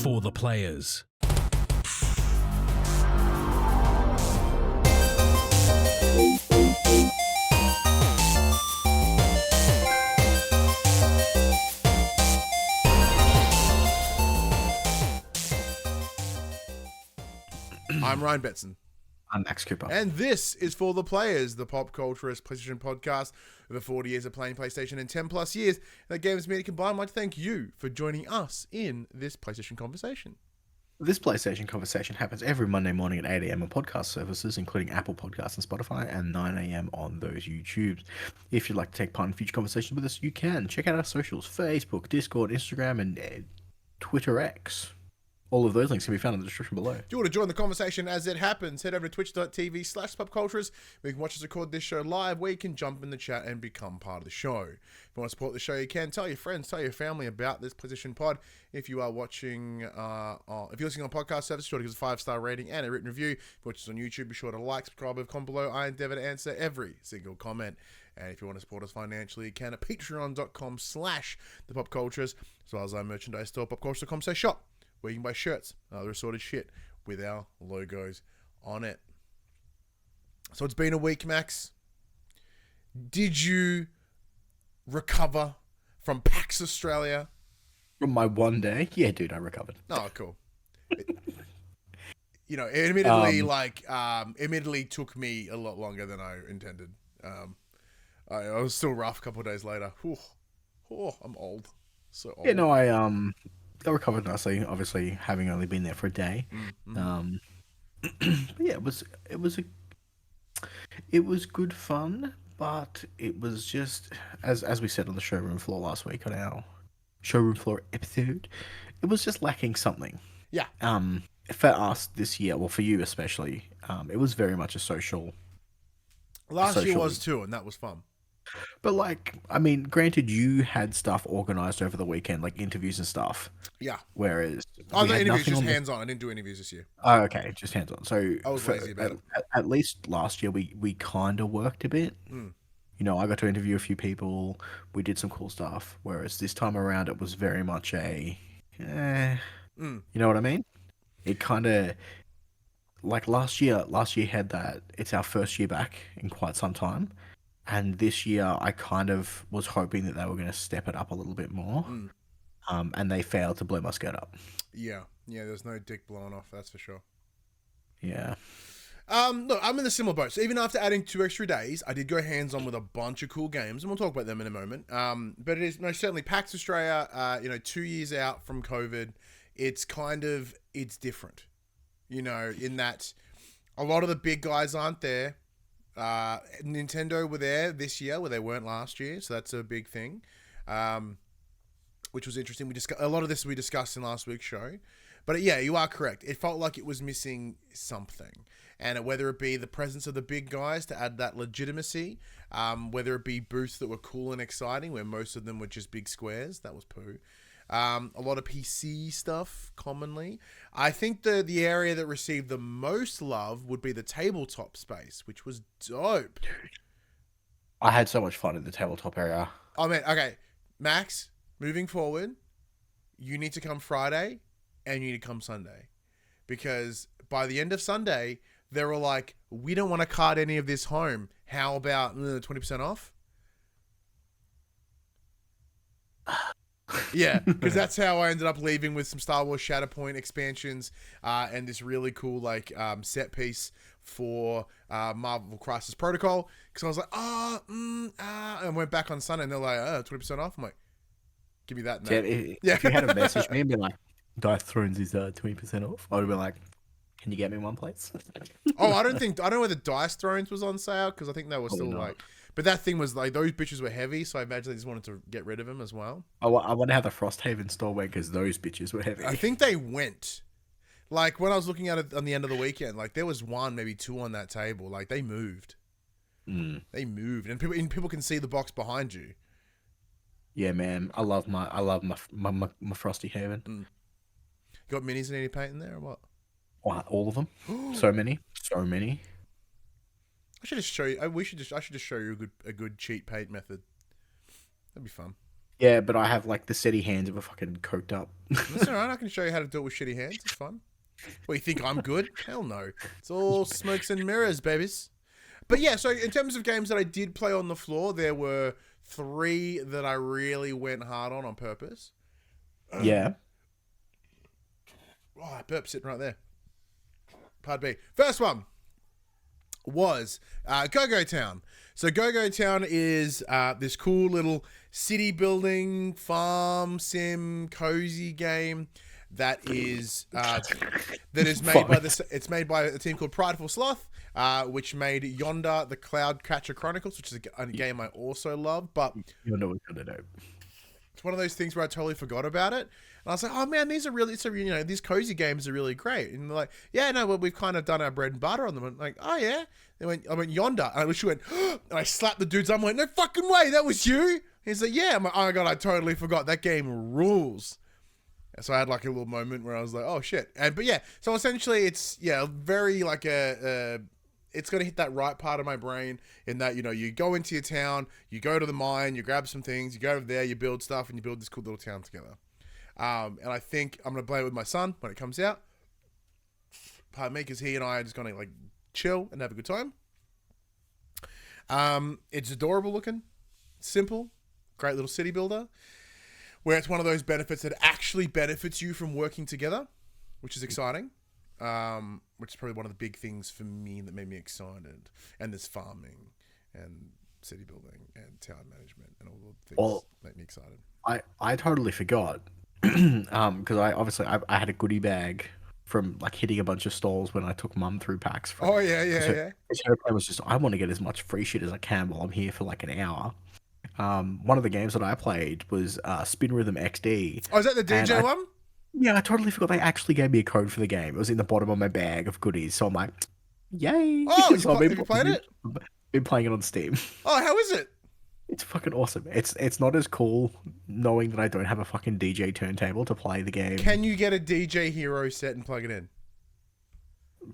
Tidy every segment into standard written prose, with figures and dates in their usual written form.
For the players. I'm Ryan Betson. I'm Max Cooper. And this is For the Players, the PopCulturists PlayStation Podcast. Over 40 years of playing PlayStation and 10 plus years that games media combined. I'd like to thank you for joining us in this PlayStation conversation. This PlayStation conversation happens every Monday morning at 8 a.m. on podcast services, including Apple Podcasts and Spotify, and 9 a.m. on those YouTubes. If you'd like to take part in future conversations with us, you can. Check out our socials, Facebook, Discord, Instagram, and Twitter X. All of those links can be found in the description below. If you want to join the conversation as it happens, head over to twitch.tv/popculturists. We can watch us record this show live, where you can jump in the chat and become part of the show. If you want to support the show, you can. Tell your friends, tell your family about this PlayStation Pod. If you are watching, if you're listening on podcast service, be sure to give us a 5-star rating and a written review. If you watch us on YouTube, be sure to like, subscribe, and comment below. I endeavor to answer every single comment. And if you want to support us financially, you can at patreon.com/thepopculturists, as well as our merchandise store, popculturists.com/shop. Where you can buy shirts and other assorted shit with our logos on it. So it's been a week, Max. Did you recover from PAX Australia? From my one day? Yeah, dude, I recovered. Oh, cool. It admittedly took me a lot longer than I intended. I was still rough a couple of days later. I'm old. So old. Yeah, no, I recovered nicely, obviously having only been there for a day. Mm-hmm. But yeah, it was good fun, but it was just as we said on the showroom floor last week on our showroom floor episode, it was just lacking something. Yeah. For us this year, well, for you especially, it was very much a social. Last year was too, and that was fun. But granted, you had stuff organized over the weekend, like interviews and stuff. Yeah. Whereas the interviews just hands-on. I didn't do interviews this year. Oh, okay, just hands-on. So I was lazy about it. At least last year, we kind of worked a bit. Mm. You know, I got to interview a few people. We did some cool stuff. Whereas this time around, it was very much you know what I mean? It kind of, like last year had that. It's our first year back in quite some time. And this year, I kind of was hoping that they were going to step it up a little bit more. And they failed to blow my skirt up. Yeah, there's no dick blowing off, that's for sure. Yeah. Look, I'm in a similar boat. So even after adding 2 extra days, I did go hands-on with a bunch of cool games, and we'll talk about them in a moment. But it is certainly PAX Australia, 2 years out from COVID. It's different, in that a lot of the big guys aren't there. Nintendo were there this year where they weren't last year, so that's a big thing, which was interesting. A lot of this we discussed in last week's show, but yeah, you are correct. It felt like it was missing something, and whether it be the presence of the big guys to add that legitimacy, whether it be booths that were cool and exciting where most of them were just big squares, that was poo. A lot of PC stuff, commonly. I think the area that received the most love would be the tabletop space, which was dope. Dude, I had so much fun in the tabletop area. Oh, man. Okay, Max, moving forward, you need to come Friday and you need to come Sunday. Because by the end of Sunday, they were like, we don't want to cart any of this home. How about 20% off? Yeah, because that's how I ended up leaving with some Star Wars Shatterpoint expansions and this really cool set piece for Marvel Crisis Protocol. Because I was like, and went back on Sunday and they're like, 20% off. I'm like, give me that. If you had a message me and be like, Dice Thrones is 20% off, I would be like, can you get me one, please? I don't know whether Dice Thrones was on sale because I think they were still but that thing was like, those bitches were heavy, so I imagine they just wanted to get rid of them as well. I wonder how the Frosthaven store went because those bitches were heavy. I think they went. Like, when I was looking at it on the end of the weekend, like, there was 1, maybe 2 on that table. Like, they moved. They moved. And people can see the box behind you. Yeah, man. I love my Frosty Haven. You got minis that need paint in there or what? All of them. So many. I should just show you. I should just show you a good cheat paint method. That'd be fun. Yeah, but I have like the steady hands of a fucking coked up. That's all right. I can show you how to do it with shitty hands. It's fun. Well, you think I'm good? Hell no. It's all smokes and mirrors, babies. But yeah, so in terms of games that I did play on the floor, there were 3 that I really went hard on purpose. Yeah. Oh, I burped sitting right there. Pardon me. First one was Go-Go Town. So Go-Go Town is this cool little city building, farm, sim, cozy game that is made by it's made by a team called Prideful Sloth, which made Yonder the Cloud Catcher Chronicles, which is a game I also love. But you know what's gonna do. It's one of those things where I totally forgot about it. And I was like, oh man, these are really, these cozy games are really great. And they're like, yeah, no, well, we've kind of done our bread and butter on them. And I'm like, oh yeah. I went Yonder. And I literally went, and I slapped the dude's arm. I'm like, no fucking way, that was you? And he's like, yeah. I'm like, oh my God, I totally forgot. That game rules. And so I had like a little moment where I was like, oh shit. But yeah, so essentially it's, very like it's going to hit that right part of my brain in that, you go into your town, you go to the mine, you grab some things, you go over there, you build stuff, and you build this cool little town together. And I think I'm going to play it with my son when it comes out. Pardon me, because he and I are just going to like chill and have a good time. It's adorable looking, simple, great little city builder, where it's one of those benefits that actually benefits you from working together, which is exciting. Which is probably one of the big things for me that made me excited. And there's farming and city building and town management and all the things that make me excited. I totally forgot. Because I had a goodie bag from like hitting a bunch of stalls when I took Mum through PAX. Yeah. Her plan was just, I want to get as much free shit as I can while I'm here for like an hour. One of the games that I played was Spin Rhythm XD. Oh, is that the DJ one? Yeah, I totally forgot they actually gave me a code for the game. It was in the bottom of my bag of goodies. So I'm like, yay. Oh, so have you played it? Been playing it on Steam. Oh, how is it? It's fucking awesome. It's not as cool knowing that I don't have a fucking DJ turntable to play the game. Can you get a DJ Hero set and plug it in?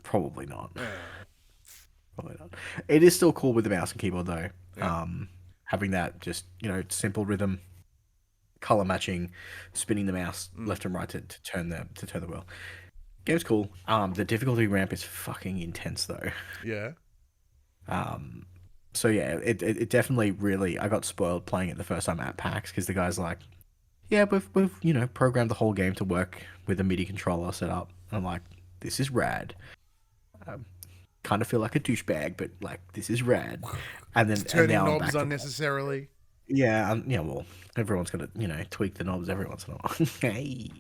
Probably not. Probably not. It is still cool with the mouse and keyboard though. Yeah. Having that just, simple rhythm, color matching, spinning the mouse left and right to turn the wheel. Game's cool. The difficulty ramp is fucking intense though. Yeah. So yeah, it definitely really, I got spoiled playing it the first time at PAX because the guy's like, yeah, we've programmed the whole game to work with a MIDI controller set up. And I'm like, this is rad. Kind of feel like a douchebag, but like this is rad. And then turning knobs unnecessarily. Yeah, well, everyone's got to tweak the knobs every once in a while. Hey,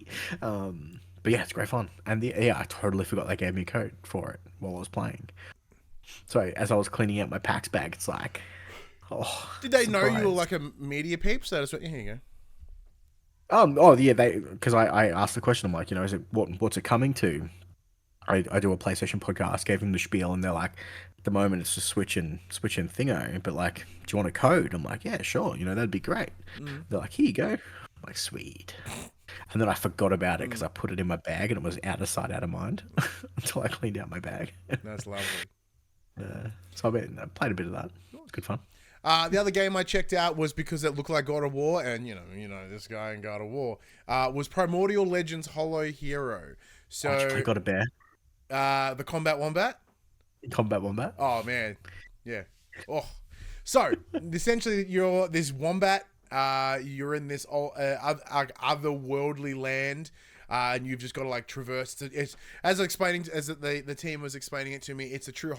but yeah, it's great fun. And I totally forgot they gave me a code for it while I was playing. So as I was cleaning out my PAX bag, it's like, did they know you were like a media peep? So that's what. Here you go. Oh yeah, because I asked the question. I'm like, is it what's it coming to? I do a PlayStation podcast, gave them the spiel, and they're like, at the moment it's just switch and thingo, but like, do you want a code? I'm like, yeah, sure, that'd be great. They're like, here you go. I'm like, sweet. And then I forgot about it because I put it in my bag and it was out of sight, out of mind until I cleaned out my bag. That's lovely. So I played a bit of that. It was good fun. The other game I checked out was because it looked like God of War, and this guy in God of War was Primordial Legends Hollow Hero. So I got a bear. The Combat Wombat. Combat Wombat. Oh man, yeah. Oh, so essentially you're this wombat. You're in this otherworldly land. And you've just got to like traverse. It's as the team was explaining it to me. It's a true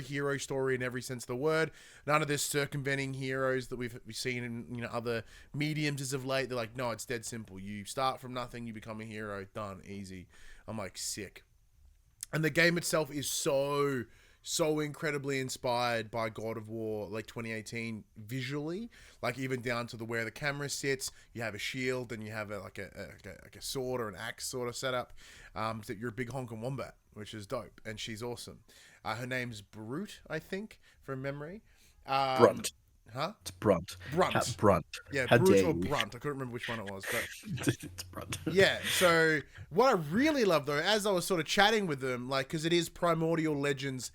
hero story in every sense of the word. None of this circumventing heroes that we've seen in other mediums as of late. They're like, no, it's dead simple. You start from nothing, you become a hero. Done, easy. I'm like, sick. And the game itself is so incredibly inspired by God of War, like 2018 visually, like even down to where the camera sits. You have a shield and you have a sword or an axe sort of setup. That you're a big honking wombat, which is dope, and she's awesome. Her name's Brute, I think, from memory. Brunt. Huh? It's Brunt. Brunt. Yeah, Brute or Brunt. I couldn't remember which one it was, but it's Brunt. Yeah. So what I really love though, as I was sort of chatting with them, like because it is Primordial Legends :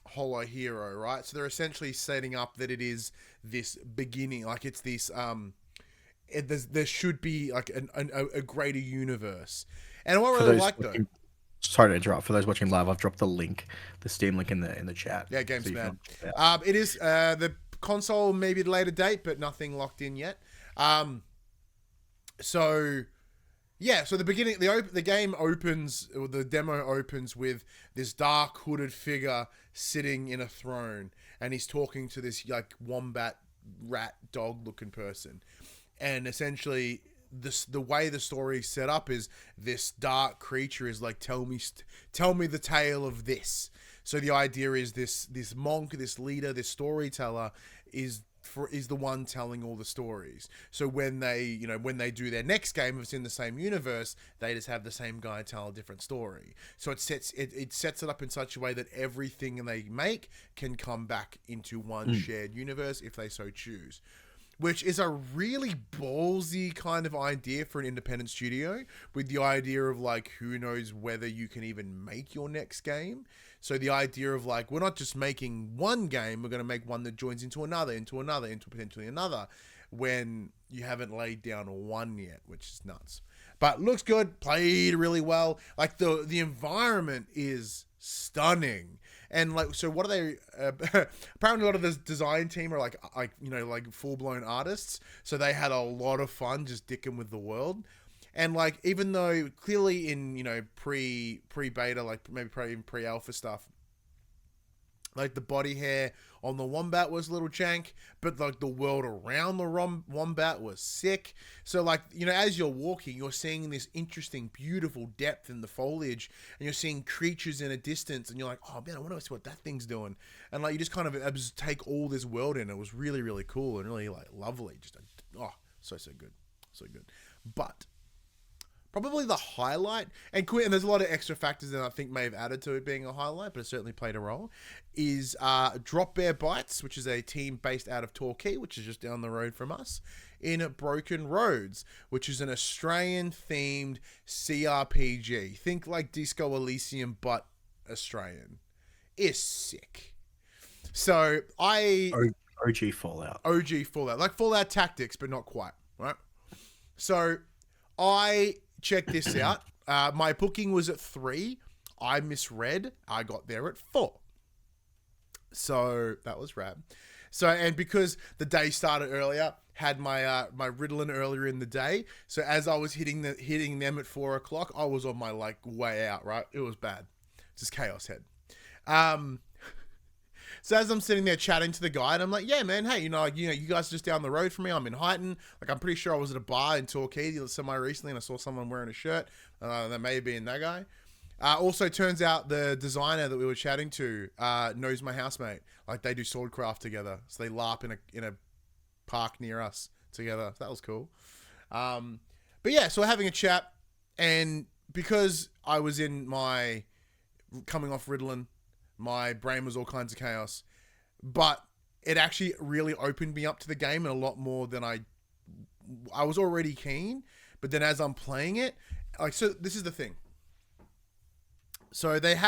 Hollow Hero, right? So they're essentially setting up that it is this beginning, like it's this there should be like a greater universe. And what I really like though, sorry to interrupt. For those watching live, I've dropped the link, the Steam link in the chat. yeah, game's so bad. It is the console maybe at a later date, but nothing locked in yet. So yeah, so the beginning, the game opens, or the demo opens with this dark hooded figure sitting in a throne, and he's talking to this like wombat, rat, dog looking person, and essentially the way the story is set up is this dark creature is like, tell me the tale of this. So the idea is this monk, this leader, this storyteller is the one telling all the stories. So when they do their next game, if it's in the same universe, they just have the same guy tell a different story. So it sets it up in such a way that everything they make can come back into one shared universe if they so choose. Which is a really ballsy kind of idea for an independent studio, with the idea of like, who knows whether you can even make your next game. So the idea of like, we're not just making one game, we're going to make one that joins into another, into potentially another, when you haven't laid down one yet, which is nuts. But looks good, played really well. Like the environment is stunning. And like, so what are they? Apparently, a lot of the design team are like full blown artists. So they had a lot of fun just dicking with the world. And like, even though clearly in pre beta, like maybe probably even pre alpha stuff, like the body hair on the wombat was a little jank, but like the world around the wombat was sick. So like, as you're walking, you're seeing this interesting, beautiful depth in the foliage, and you're seeing creatures in a distance, and you're like, oh man, I want to see what that thing's doing. And like, you just kind of take all this world in. It was really, really cool and really like lovely. Just so good. So good. But probably the highlight, and there's a lot of extra factors that I think may have added to it being a highlight, but it certainly played a role, is Drop Bear Bites, which is a team based out of Torquay, which is just down the road from us, in Broken Roads, which is an Australian-themed CRPG. Think like Disco Elysium, but Australian. It's sick. So OG Fallout. Like Fallout Tactics, but not quite, right? So I check this out. My booking was at 3. I misread. I got there at 4. So that was rad. So, and because the day started earlier, had my my Ritalin earlier in the day. So as I was hitting them at 4 o'clock, I was on my like way out. Right, it was bad. Just chaos head. So as I'm sitting there chatting to the guy, and I'm like, yeah, man, hey, you guys are just down the road from me. I'm in Highton. Like, I'm pretty sure I was at a bar in Torquay semi-recently, and I saw someone wearing a shirt. That may have been that guy. Also, turns out the designer that we were chatting to knows my housemate. Like, they do swordcraft together. So they LARP in a park near us together. That was cool. But yeah, so we're having a chat, and because I was coming off Ritalin, my brain was all kinds of chaos, but it actually really opened me up to the game and a lot more than I was already keen. But then as I'm playing it, like, so this is the thing. So they're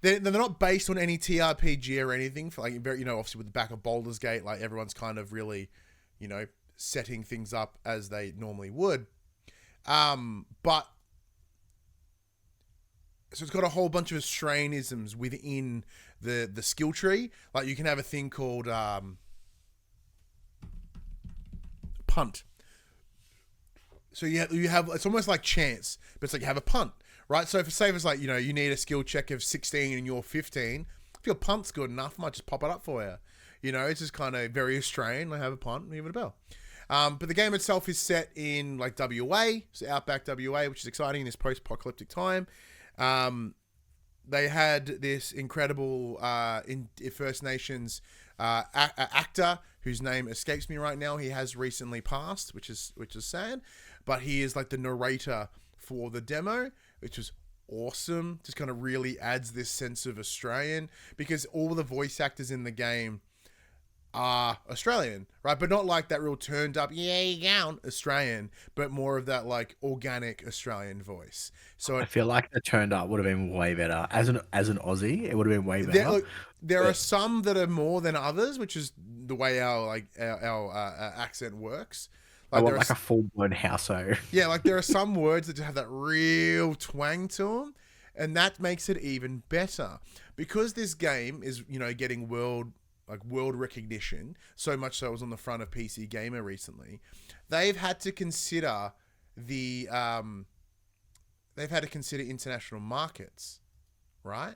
not based on any TRPG or anything, for like, obviously with the back of Baldur's Gate, like everyone's kind of really, setting things up as they normally would. But so it's got a whole bunch of Australianisms within the skill tree. Like, you can have a thing called punt. So you have it's almost like chance, but it's like you have a punt, right? So if it's like, you need a skill check of 16 and you're 15, if your punt's good enough, I might just pop it up for you. It's just kind of very Australian. I have a punt and give it a bell. But the game itself is set in like WA, so Outback WA, which is exciting in this post-apocalyptic time. They had this incredible First Nations actor whose name escapes me right now. He has recently passed, which is sad, but he is like the narrator for the demo, which was awesome. Just kind of really adds this sense of Australian, because all the voice actors in the game are Australian, right? But not like that real turned up, yeah, you going Australian, but more of that like organic Australian voice. So I feel like the turned up would have been way better. As an Aussie, it would have been way better. there are some that are more than others, which is the way our accent works. I want like a full blown househo. Yeah, like there are some words that just have that real twang to them, and that makes it even better because this game is getting world recognition. So much so it was on the front of PC Gamer recently. They've had to consider international markets, right?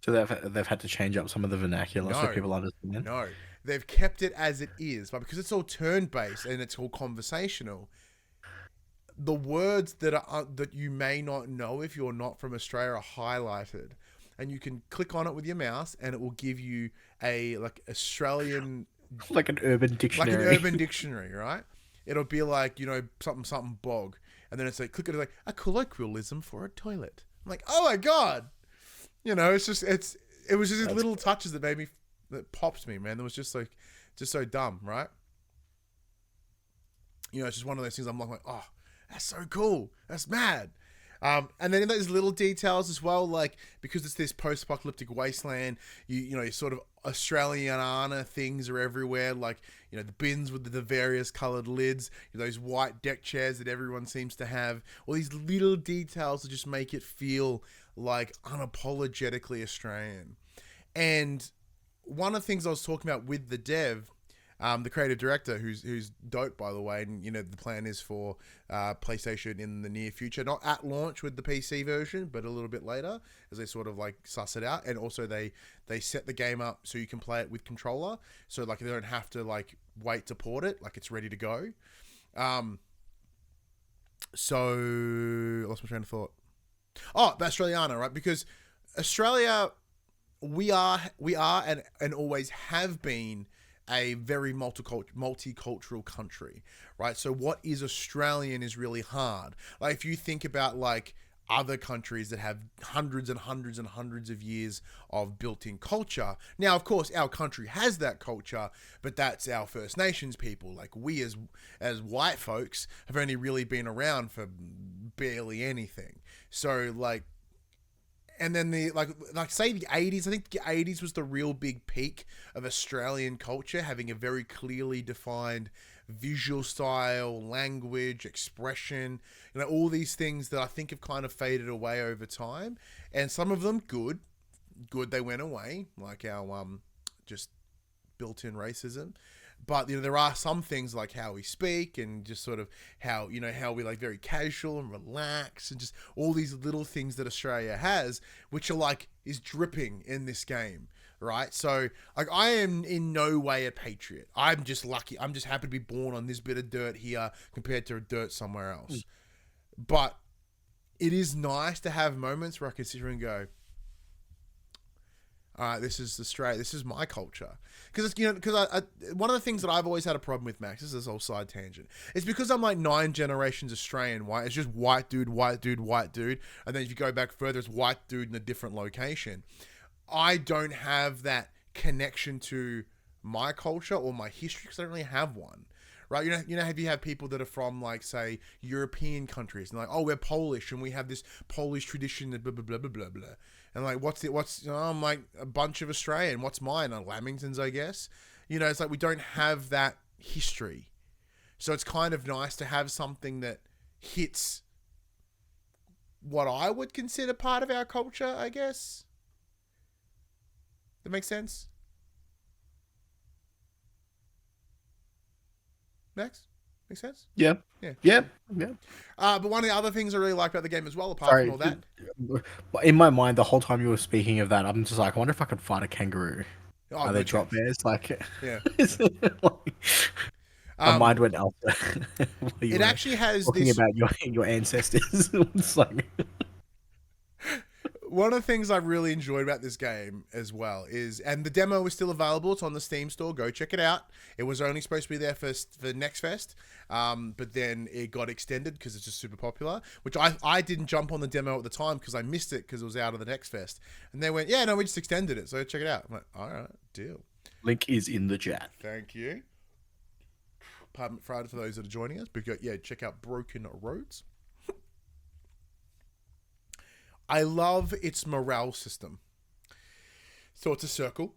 So they've had to change up some of the vernacular so people understand. No, they've kept it as it is, but because it's all turn-based and it's all conversational, the words that you may not know if you're not from Australia are highlighted, and you can click on it with your mouse, and it will give you a Australian like an urban dictionary, right? It'll be like something bog, and then it's like click it like a colloquialism for a toilet. I'm like, oh my god. It was just these little touches that popped me, man. That was just so dumb, right? It's just one of those things I'm like, oh, that's so cool. That's mad. And then in those little details as well, like because it's this post-apocalyptic wasteland, you sort of Australiana things are everywhere, like the bins with the various coloured lids, those white deck chairs that everyone seems to have. All these little details that just make it feel like unapologetically Australian. And one of the things I was talking about with the dev, the creative director, who's dope, by the way, and the plan is for PlayStation in the near future, not at launch with the PC version, but a little bit later, as they sort of like suss it out. And also they set the game up so you can play it with controller, so like they don't have to like wait to port it, like it's ready to go. So I lost my train of thought. Oh, the Australiana, right? Because Australia, we are and always have been a very multicultural country, right? So what is Australian is really hard. Like if you think about like other countries that have hundreds and hundreds and hundreds of years of built-in culture. Now, of course, our country has that culture, but that's our First Nations people. Like we as white folks have only really been around for barely anything. So like, and then say the 80s, I think the 80s was the real big peak of Australian culture, having a very clearly defined visual style, language, expression, all these things that I think have kind of faded away over time. And some of them good, they went away, like our just built-in racism. But there are some things like how we speak and just sort of how how we like very casual and relax and just all these little things that Australia has, which are like is dripping in this game, right? So like I am in no way a patriot. I'm just lucky. I'm just happy to be born on this bit of dirt here compared to dirt somewhere else. But it is nice to have moments where I can sit here and go, all right, this is Australia. This is my culture. Because I one of the things that I've always had a problem with, Max, this whole side tangent. It's because I'm like 9 generations Australian white. It's just white dude, white dude, white dude. And then if you go back further, it's white dude in a different location. I don't have that connection to my culture or my history because I don't really have one. Right? Have you had people that are from like say European countries and like, oh, we're Polish and we have this Polish tradition and blah blah blah blah blah blah. And like, I'm like a bunch of Australian. What's mine? Lamingtons, I guess. It's like we don't have that history. So it's kind of nice to have something that hits what I would consider part of our culture, I guess. That makes sense? Max? Make sense? Yeah. But one of the other things I really like about the game as well, apart from all that. In my mind, the whole time you were speaking of that, I'm just like, I wonder if I could fight a kangaroo. Are they drop bears? Like, yeah. My mind went elsewhere. It actually has talking about your ancestors. It's like... One of the things I really enjoyed about this game as well is, and the demo is still available. It's on the Steam store. Go check it out. It was only supposed to be there for Next Fest, but then it got extended because it's just super popular. Which I didn't jump on the demo at the time because I missed it because it was out of the Next Fest. And they went, yeah, no, we just extended it, so check it out. I'm like, all right, deal. Link is in the chat. Thank you. Pardon Friday for those that are joining us. But yeah, check out Broken Roads. I love its morale system. So it's a circle,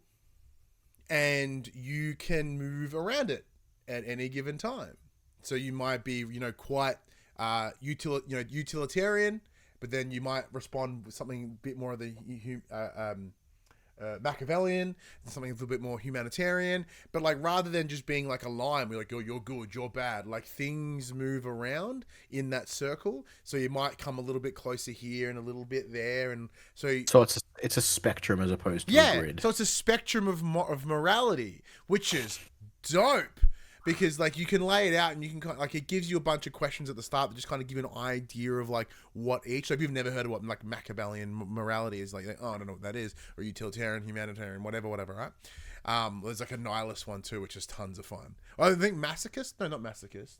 and you can move around it at any given time. So you might be, quite utilitarian, but then you might respond with something a bit more of the Machiavellian, something a little bit more humanitarian. But like, rather than just being like a line, we're like, oh, you're good, you're bad. Like, things move around in that circle, so you might come a little bit closer here and a little bit there, and so it's a spectrum as opposed to a grid. So it's a spectrum of morality, which is dope. Because like, you can lay it out, and you can like, it gives you a bunch of questions at the start that just kind of give you an idea of like what each. Like, if you've never heard of what like Machiavellian morality is, like, oh, I don't know what that is, or utilitarian, humanitarian, whatever, right? There's like a nihilist one too, which is tons of fun. I think masochist. No, not masochist.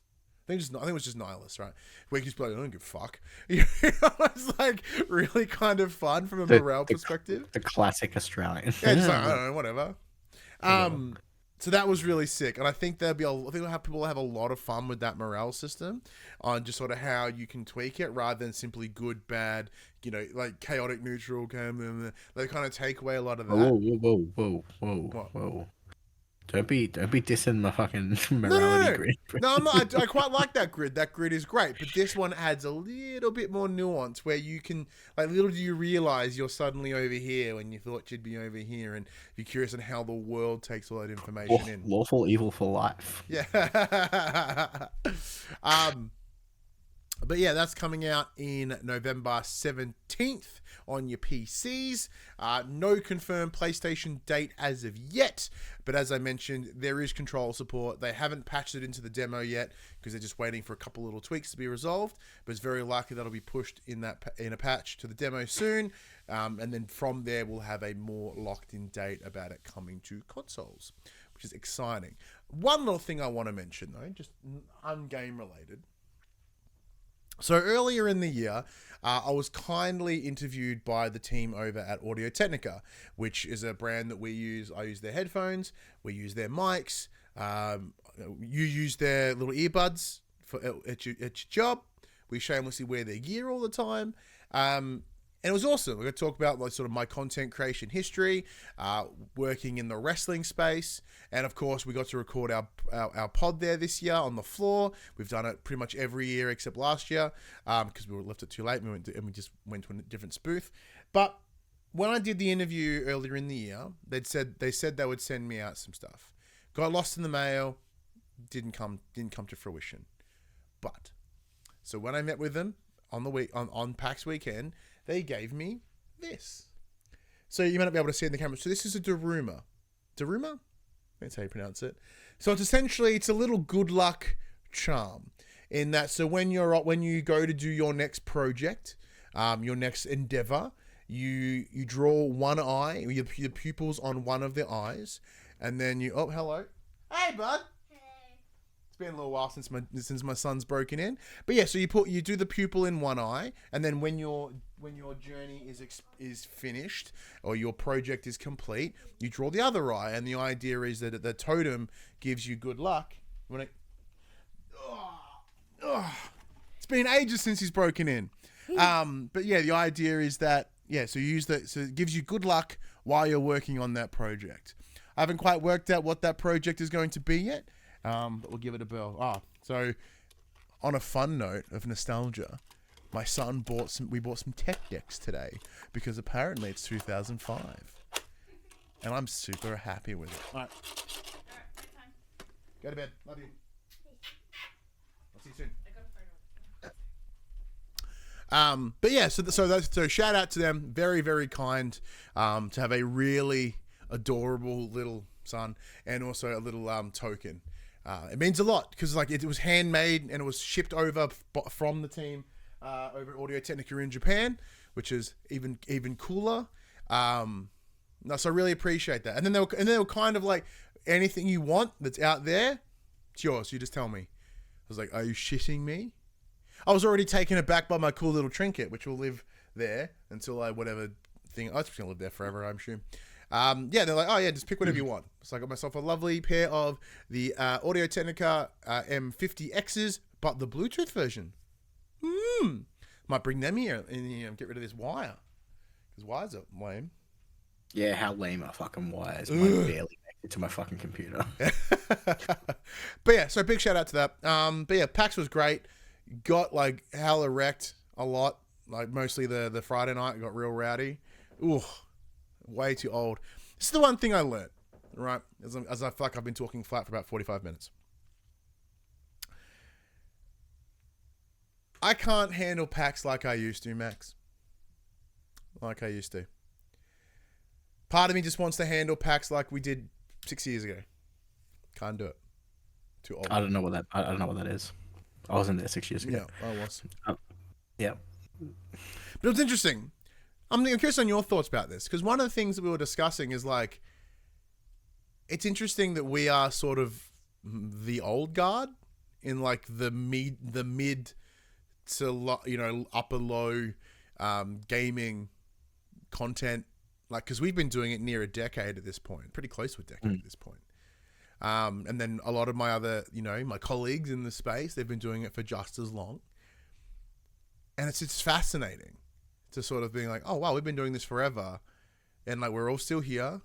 I think it was just nihilist, right? Where you just be like, I don't give a fuck. It's like really kind of fun from a morale perspective. The classic Australian. Yeah, just like, I don't know, whatever. So that was really sick, and I think people will have a lot of fun with that morale system, on just sort of how you can tweak it rather than simply good, bad, like chaotic, neutral. They kind of take away a lot of that. Whoa! Don't be dissing my fucking morality grid. No, I'm not. I quite like that grid. That grid is great, but this one adds a little bit more nuance, where you can, like, little do you realize you're suddenly over here when you thought you'd be over here, and you're curious on how the world takes all that information in. Lawful evil for life. Yeah. But yeah, that's coming out in November 17th on your PCs. No confirmed PlayStation date as of yet, but as I mentioned, there is control support. They haven't patched it into the demo yet because they're just waiting for a couple little tweaks to be resolved, but it's very likely that'll be pushed in a patch to the demo soon, and then from there we'll have a more locked-in date about it coming to consoles, which is exciting. One little thing I want to mention though, just un-game related. So earlier in the year, I was kindly interviewed by the team over at Audio Technica, which is a brand that we use. I use their headphones, we use their mics, you use their little earbuds at your job. We shamelessly wear their gear all the time. And it was awesome. We're going to talk about like sort of my content creation history, working in the wrestling space, and of course we got to record our pod there this year on the floor. We've done it pretty much every year except last year because we left it too late and we just went to a different booth. But when I did the interview earlier in the year, they said they would send me out some stuff. Got lost in the mail, didn't come to fruition. But so when I met with them on PAX weekend, they gave me this. So you might not be able to see it in the camera. So this is a Daruma. Daruma? That's how you pronounce it. So it's a little good luck charm in that. So when you go to do your next project, your next endeavor, you draw one eye, your pupils on one of the eyes, and then oh, hello. Hey, bud. It's been a little while since my son's broken in, but yeah. So you do the pupil in one eye, and then when your journey is finished or your project is complete, you draw the other eye, and the idea is that the totem gives you good luck. It's been ages since he's broken in, but yeah, the idea is that so you use so it gives you good luck while you're working on that project. I haven't quite worked out what that project is going to be yet. But we'll give it a bell. So on a fun note of nostalgia, my son we bought some tech decks today because apparently it's 2005. And I'm super happy with it. All right. Go to bed. Love you. I'll see you soon. But yeah, so shout out to them. Very, very kind, to have a really adorable little son and also a little, token. It means a lot because like it was handmade and it was shipped over from the team over at Audio Technica in Japan, which is even cooler. So I really appreciate that. And then they were kind of like, anything you want that's out there, it's yours. You just tell me. I was like, are you shitting me? I was already taken aback by my cool little trinket, which will live there until whatever thing. Oh, it's gonna live there forever, I'm sure. Yeah, they're like, oh yeah, just pick whatever you want. So I got myself a lovely pair of the Audio Technica M50Xs, but the Bluetooth version. Might bring them here and get rid of this wire, because wires are lame. Yeah, how lame are fucking wires? Mine barely make it to my fucking computer. But yeah, so big shout out to that. But yeah, PAX was great. Got like hella wrecked a lot. Like mostly the Friday night got real rowdy. Ooh, way too old. This is the one thing I learned, right? As I feel like I've been talking flat for about 45 minutes. I can't handle PAX like I used to, Max. Like I used to. Part of me just wants to handle PAX like we did 6 years ago. Can't do it. Too old. I don't know what that is. I wasn't there 6 years ago. Yeah, I was. Yeah. But it was interesting. I'm curious on your thoughts about this, because one of the things that we were discussing is like, it's interesting that we are sort of the old guard in like the mid to upper low gaming content, like, because we've been doing it near a decade at this point, pretty close to a decade at this point. And then a lot of my other, my colleagues in the space, they've been doing it for just as long. And it's fascinating to sort of being like, oh wow, we've been doing this forever, and like we're all still here.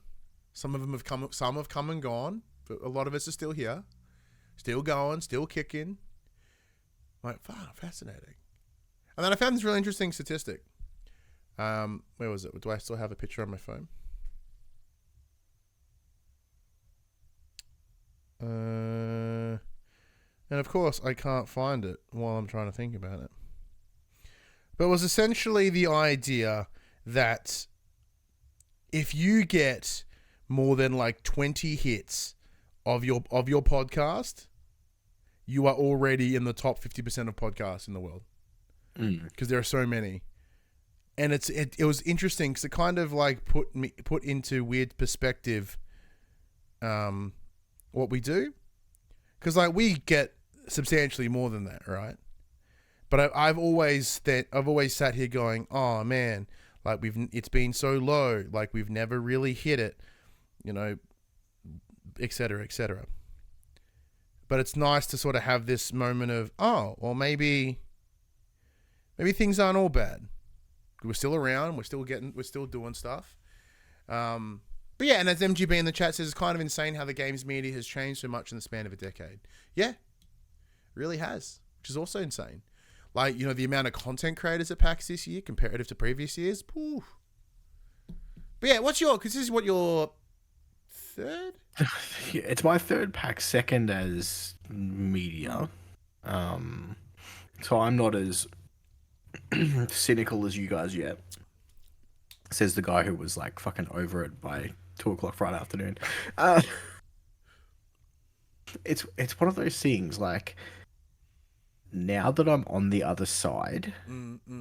Some of them have come and gone, but a lot of us are still here, still going, still kicking. Like, wow, fascinating. And then I found this really interesting statistic. Where was it? Do I still have a picture on my phone? And of course, I can't find it while I'm trying to think about it. But it was essentially the idea that if you get more than like 20 hits of your podcast, you are already in the top 50% of podcasts in the world, because there are so many. And it was interesting because it kind of like put into weird perspective what we do, because like we get substantially more than that, right? But I've always sat here going, oh man, like it's been so low, like we've never really hit it, et cetera, et cetera. But it's nice to sort of have this moment of, oh, well, maybe things aren't all bad. We're still around. We're still doing stuff. But yeah, and as MGB in the chat says, it's kind of insane how the games media has changed so much in the span of a decade. Yeah, it really has, which is also insane. Like, the amount of content creators at PAX this year comparative to previous years. Poof. But yeah, because this is what your third? It's my third PAX, second as media. So I'm not as cynical as you guys yet, says the guy who was like fucking over it by 2:00 Friday afternoon. It's one of those things, like, now that I'm on the other side,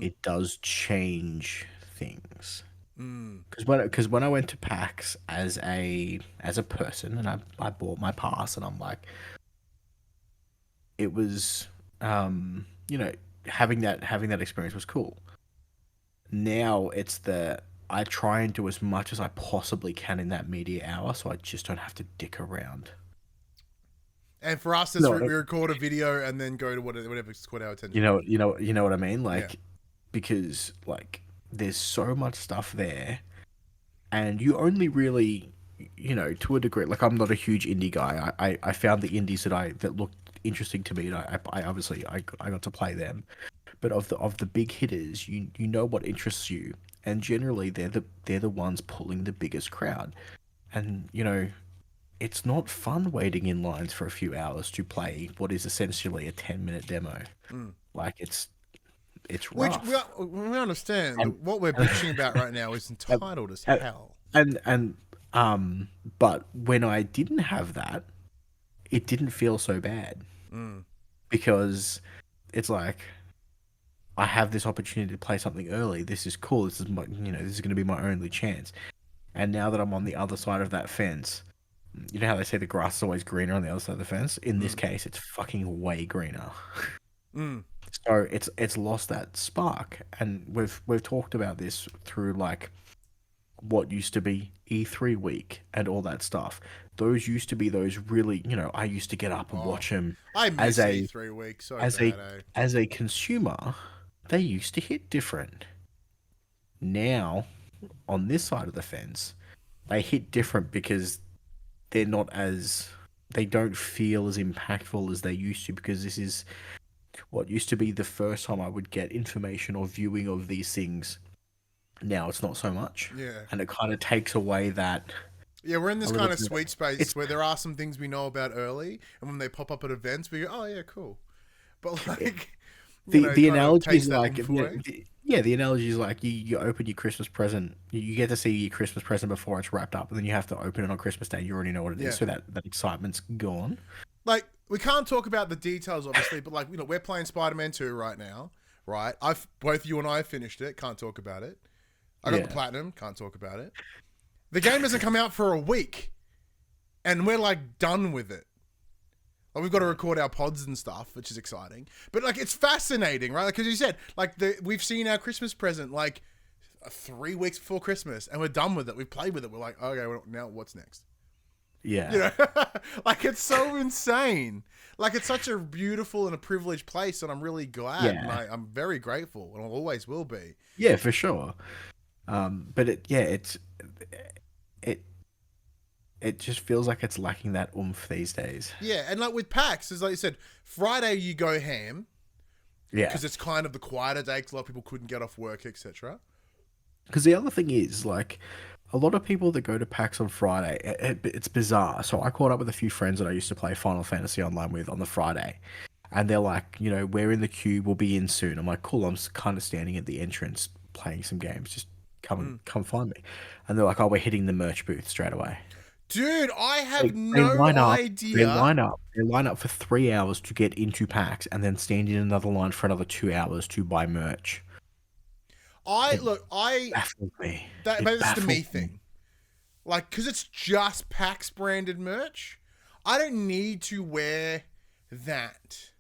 it does change things. Because when I went to PAX as a person, and I bought my pass, and I'm like, it was having that experience was cool. Now it's I try and do as much as I possibly can in that media hour, so I just don't have to dick around. And for us, we record a video and then go to whatever's caught our attention. You know what I mean? Like, because like there's so much stuff there, and you only really, to a degree. Like, I'm not a huge indie guy. I found the indies that looked interesting to me, and I obviously got to play them. But of the big hitters, you know what interests you, and generally they're the ones pulling the biggest crowd, and it's not fun waiting in lines for a few hours to play what is essentially a 10-minute demo. Like, it's rough. Which we understand. What we're bitching about right now is entitled as hell. But when I didn't have that, it didn't feel so bad. Because it's like, I have this opportunity to play something early. This is cool. This is my, this is going to be my only chance. And now that I'm on the other side of that fence, you know how they say the grass is always greener on the other side of the fence? In this case, it's fucking way greener. So it's lost that spark. And we've talked about this through, like, what used to be E3 week and all that stuff. Those used to be those really, I used to get up and watch them I miss as a E3 week so as bad, a as a consumer. They used to hit different. Now, on this side of the fence, they hit different because they're not as they don't feel as impactful as they used to, because this is what used to be the first time I would get information or viewing of these things. Now it's not so much. Yeah. And it kind of takes away that. Yeah, we're in this a kind little of bit. sweet space where there are some things we know about early, and when they pop up at events, we go, "Oh yeah, cool." But like, The analogy is taste that like, oomph away. the analogy is like you open your Christmas present, you get to see your Christmas present before it's wrapped up, and then you have to open it on Christmas Day. You already know what it is, Yeah. so that excitement's gone. Like, we can't talk about the details, obviously, but like, we're playing Spider-Man 2 right now, right? Both you and I finished it. Can't talk about it. I got the platinum. Can't talk about it. The game hasn't come out for a week, and we're like done with it. Like, we've got to record our pods and stuff, which is exciting. But like, it's fascinating, right? Because you said, like, we've seen our Christmas present like 3 weeks before Christmas, and we're done with it. We've played with it. We're like, okay, well, now what's next? Yeah. Like, it's so insane. Like, it's such a beautiful and a privileged place, and I'm really glad. Yeah. And I'm very grateful, and I always will be. Yeah, for sure. But it just feels like it's lacking that oomph these days. Yeah, and like with PAX, as like you said, Friday you go ham. Yeah. Because it's kind of the quieter day, because a lot of people couldn't get off work, etc. Because the other thing is, like, a lot of people that go to PAX on Friday, it's bizarre. So I caught up with a few friends that I used to play Final Fantasy online with on the Friday. And they're like, we're in the queue, we'll be in soon. I'm like, cool, I'm kind of standing at the entrance playing some games. Just come find me. And they're like, oh, we're hitting the merch booth straight away. Dude, I have They no idea. They line up for 3 hours to get into PAX, and then stand in another line for another 2 hours to buy merch. Baffles me. Maybe it's the me thing. Like, because it's just PAX branded merch, I don't need to wear that.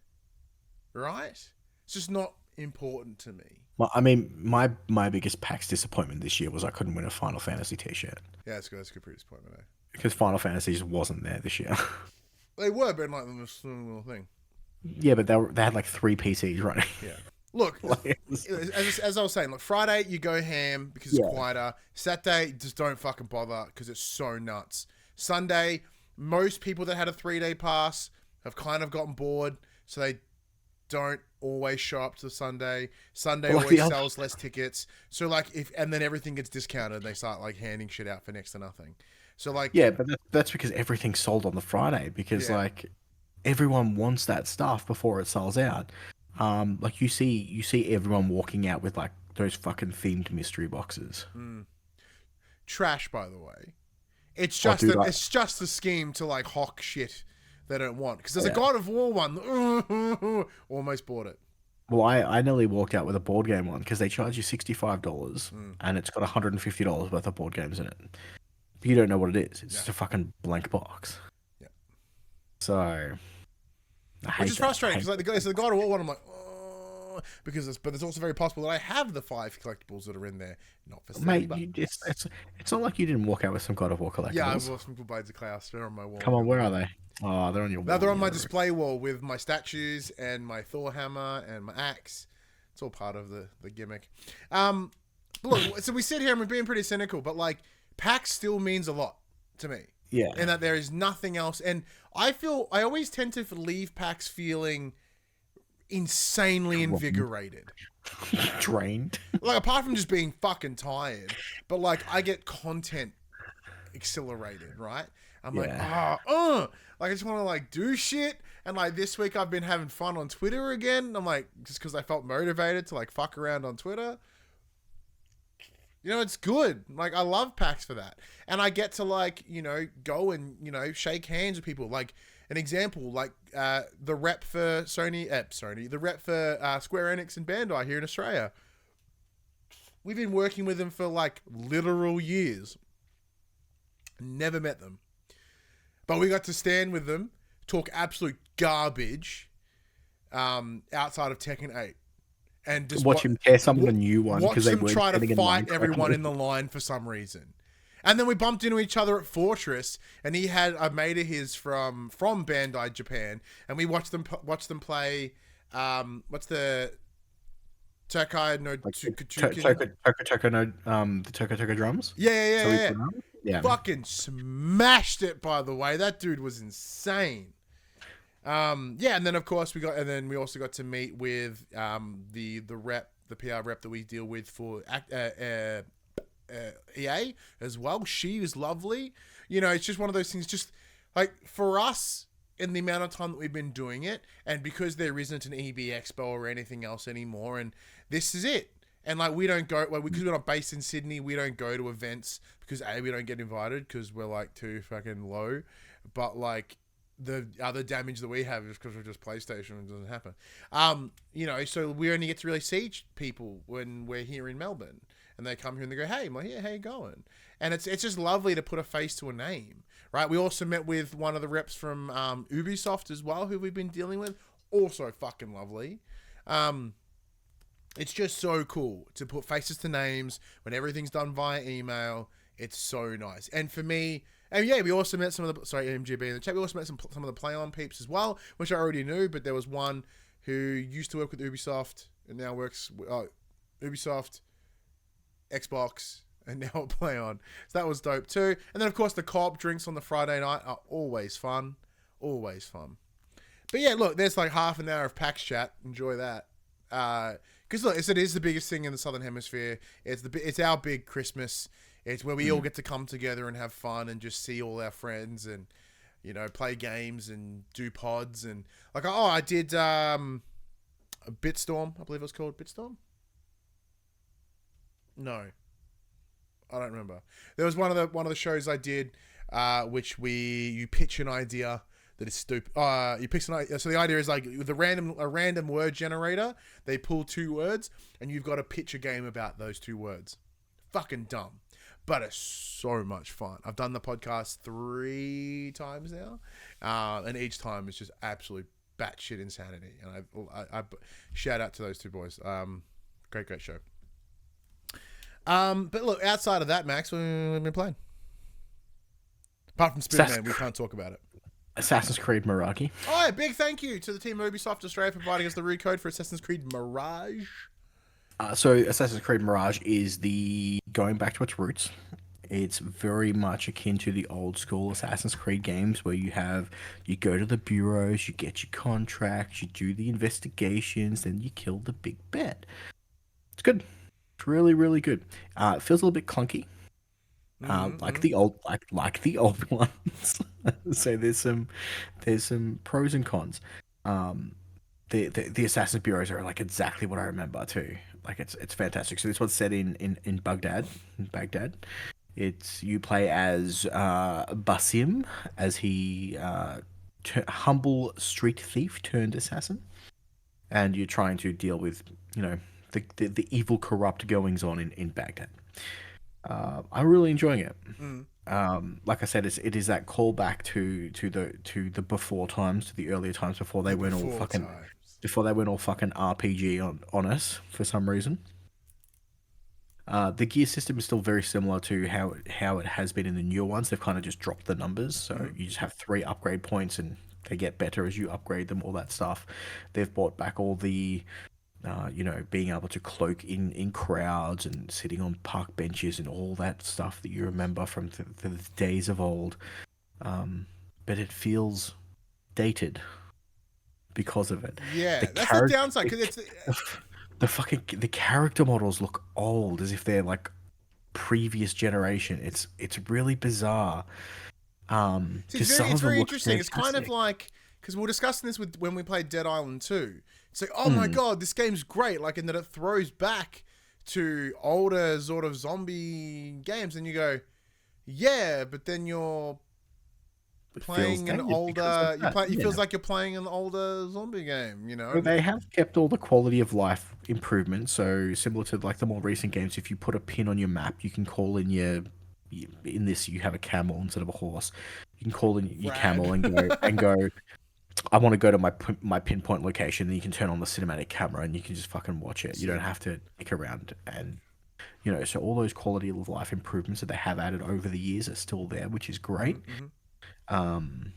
Right? It's just not important to me. Well, I mean, my biggest PAX disappointment this year was I couldn't win a Final Fantasy t-shirt. Yeah, that's good. That's a good disappointment, eh? Because Final Fantasy just wasn't there this year. They were, but like the little thing. Yeah, but they had like 3 PCs running. Yeah. Look, as I was saying, look, Friday you go ham because it's quieter. Saturday, just don't fucking bother because it's so nuts. Sunday, most people that had a 3-day pass have kind of gotten bored, so they don't always show up to Sunday. Sunday always sells less tickets. So like, and then everything gets discounted, and they start like handing shit out for next to nothing. So like, yeah, but that's because everything's sold on the Friday, because like everyone wants that stuff before it sells out. Like you see everyone walking out with like those fucking themed mystery boxes. Trash, by the way. It's just it's just a scheme to like hawk shit they don't want, because there's a God of War one. Almost bought it. Well, I nearly walked out with a board game one because they charge you $65 and it's got $150 worth of board games in it. You don't know what it is. It's just a fucking blank box. Yeah. So, which is frustrating, because like the God of War one, I'm like, oh, but it's also very possible that I have the 5 collectibles that are in there, not for $70. Mate, it's not like you didn't walk out with some God of War collectibles. Yeah, I've got some good Blades of Chaos. They're on my wall. Come on, where are they? Oh, they're on your wall. No, they're on my display wall with my statues and my Thor hammer and my axe. It's all part of the gimmick. Look, so we sit here and we're being pretty cynical, but like, PAX still means a lot to me. Yeah. And that there is nothing else. And I always tend to leave PAX feeling insanely invigorated. Drained. Like, apart from just being fucking tired, but like, I get content accelerated, right? I'm like, like, I just want to like do shit. And like, this week I've been having fun on Twitter again. I'm like, just because I felt motivated to like fuck around on Twitter. It's good. Like, I love PAX for that. And I get to like, go and, shake hands with people. Like, an example, like the rep for the rep for Square Enix and Bandai here in Australia. We've been working with them for like literal years. Never met them. But we got to stand with them, talk absolute garbage outside of Tekken 8. And just watch him tear some of the new one because they watch them were try to fight everyone in the line for some reason. And then we bumped into each other at Fortress, and he had a mate of his from Bandai Japan, and we watched them play. What's the Tokai no Like Tsukuchukin? the Toko drums. Yeah. Yeah. Fucking smashed it. By the way, that dude was insane. And then of course we also got to meet with the PR rep that we deal with for EA as well. She is lovely. You know, it's just one of those things. Just like for us, in the amount of time that we've been doing it, and because there isn't an EB Expo or anything else anymore, and this is it. And like we don't go, like because we're not based in Sydney, we don't go to events because we don't get invited because we're like too fucking low. But like the other damage that we have is because we're just PlayStation and it doesn't happen. You know, so we only get to really see people when we're here in Melbourne, and they come here and they go, "Hey, I'm like, yeah, how you going?" And it's just lovely to put a face to a name, right? We also met with one of the reps from Ubisoft as well, who we've been dealing with. Also fucking lovely. It's just so cool to put faces to names when everything's done via email. It's so nice. And for me, and yeah, we also met some of the, MGB in the chat, we also met some of the Play On peeps as well, which I already knew, but there was one who used to work with Ubisoft and now works with Ubisoft, Xbox, and now Play On. So that was dope too. And then of course the co-op drinks on the Friday night are always fun. Always fun. But yeah, look, there's like half an hour of PAX chat. Enjoy that. Because look, it is the biggest thing in the Southern Hemisphere. It's our big Christmas. It's where we all get to come together and have fun and just see all our friends and, you know, play games and do pods and like I did a Bitstorm, I believe it was called Bitstorm. No, I don't remember. There was one of the shows I did, which you pitch an idea that is stupid. You pick an idea. So the idea is like with a random word generator. They pull 2 words, and you've got to pitch a game about those 2 words. Fucking dumb, but it's so much fun. I've done the podcast 3 times now, and each time it's just absolute batshit insanity. And I shout out to those 2 boys. Great show. But look, outside of that, Max, we've been playing. Apart from Spider-Man, we can't talk about it. Assassin's Creed Mirage. Oh, yeah, big thank you to the team of Ubisoft Australia for providing us the root code for Assassin's Creed Mirage. So Assassin's Creed Mirage is going back to its roots. It's very much akin to the old school Assassin's Creed games where you go to the bureaus, you get your contracts, you do the investigations, then you kill the big bad. It's good. It's really, really good. It feels a little bit clunky. Like the old ones. So there's some pros and cons. The assassin bureaus are like exactly what I remember too. Like it's fantastic. So this one's set in Baghdad. It's you play as Basim, as he humble street thief turned assassin, and you're trying to deal with the evil corrupt goings on in Baghdad. I'm really enjoying it. Like I said, it is that callback to the before times, to the earlier times before they went all fucking RPG on us for some reason. The gear system is still very similar to how it has been in the newer ones. They've kind of just dropped the numbers, so you just have 3 upgrade points, and they get better as you upgrade them. All that stuff. They've brought back all the being able to cloak in crowds and sitting on park benches and all that stuff that you remember from the days of old. But it feels dated because of it. Yeah, that's the downside. Because it's the character models look old, as if they're like previous generation. It's really bizarre. It's very interesting. It's kind of like, because we were discussing this when we played Dead Island 2. It's like, oh my god, this game's great, like, in that it throws back to older sort of zombie games, and you go, yeah, but then you're playing an older, it feels like you're playing an older zombie game, you know? Well, they have kept all the quality of life improvements, so similar to like the more recent games, if you put a pin on your map, you can call in in this you have a camel instead of a horse. You can call in your camel and go, I want to go to my pinpoint location, and you can turn on the cinematic camera and you can just fucking watch it. You don't have to stick around and So all those quality of life improvements that they have added over the years are still there, which is great. Mm-hmm. Um,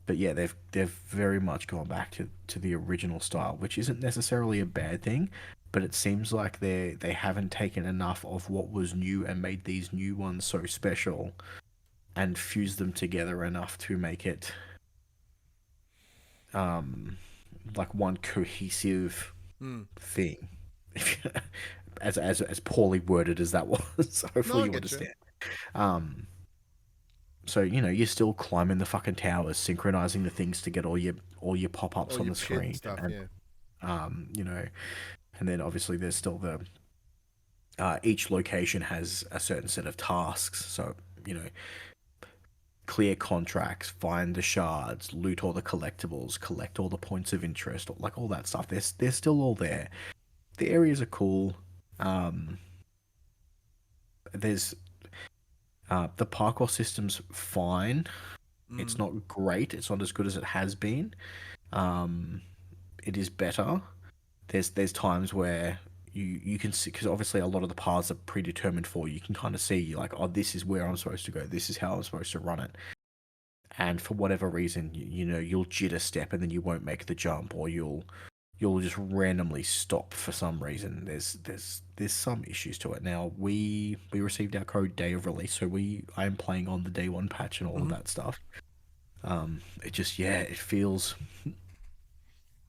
but yeah, they've very much gone back to the original style, which isn't necessarily a bad thing, but it seems like they haven't taken enough of what was new and made these new ones so special and fused them together enough to make it like one cohesive thing. As poorly worded as that was, hopefully No, I you get you. understand. So you're still climbing the fucking towers, synchronizing the things to get all your pop-ups All on your the shit and screen, stuff, and yeah. and then obviously there's still the each location has a certain set of tasks. So clear contracts, find the shards, loot all the collectibles, collect all the points of interest, like all that stuff. They're still all there. The areas are cool. There's the parkour system's fine. It's not great. It's not as good as it has been. It is better. There's times where you can see, because obviously a lot of the paths are predetermined for you. You can kind of see like, oh, this is where I'm supposed to go. This is how I'm supposed to run it. And for whatever reason, you'll jitter step and then you won't make the jump, or you'll just randomly stop for some reason. There's some issues to it. Now we received our code day of release, so I am playing on the day one patch and all of that stuff. It just it feels.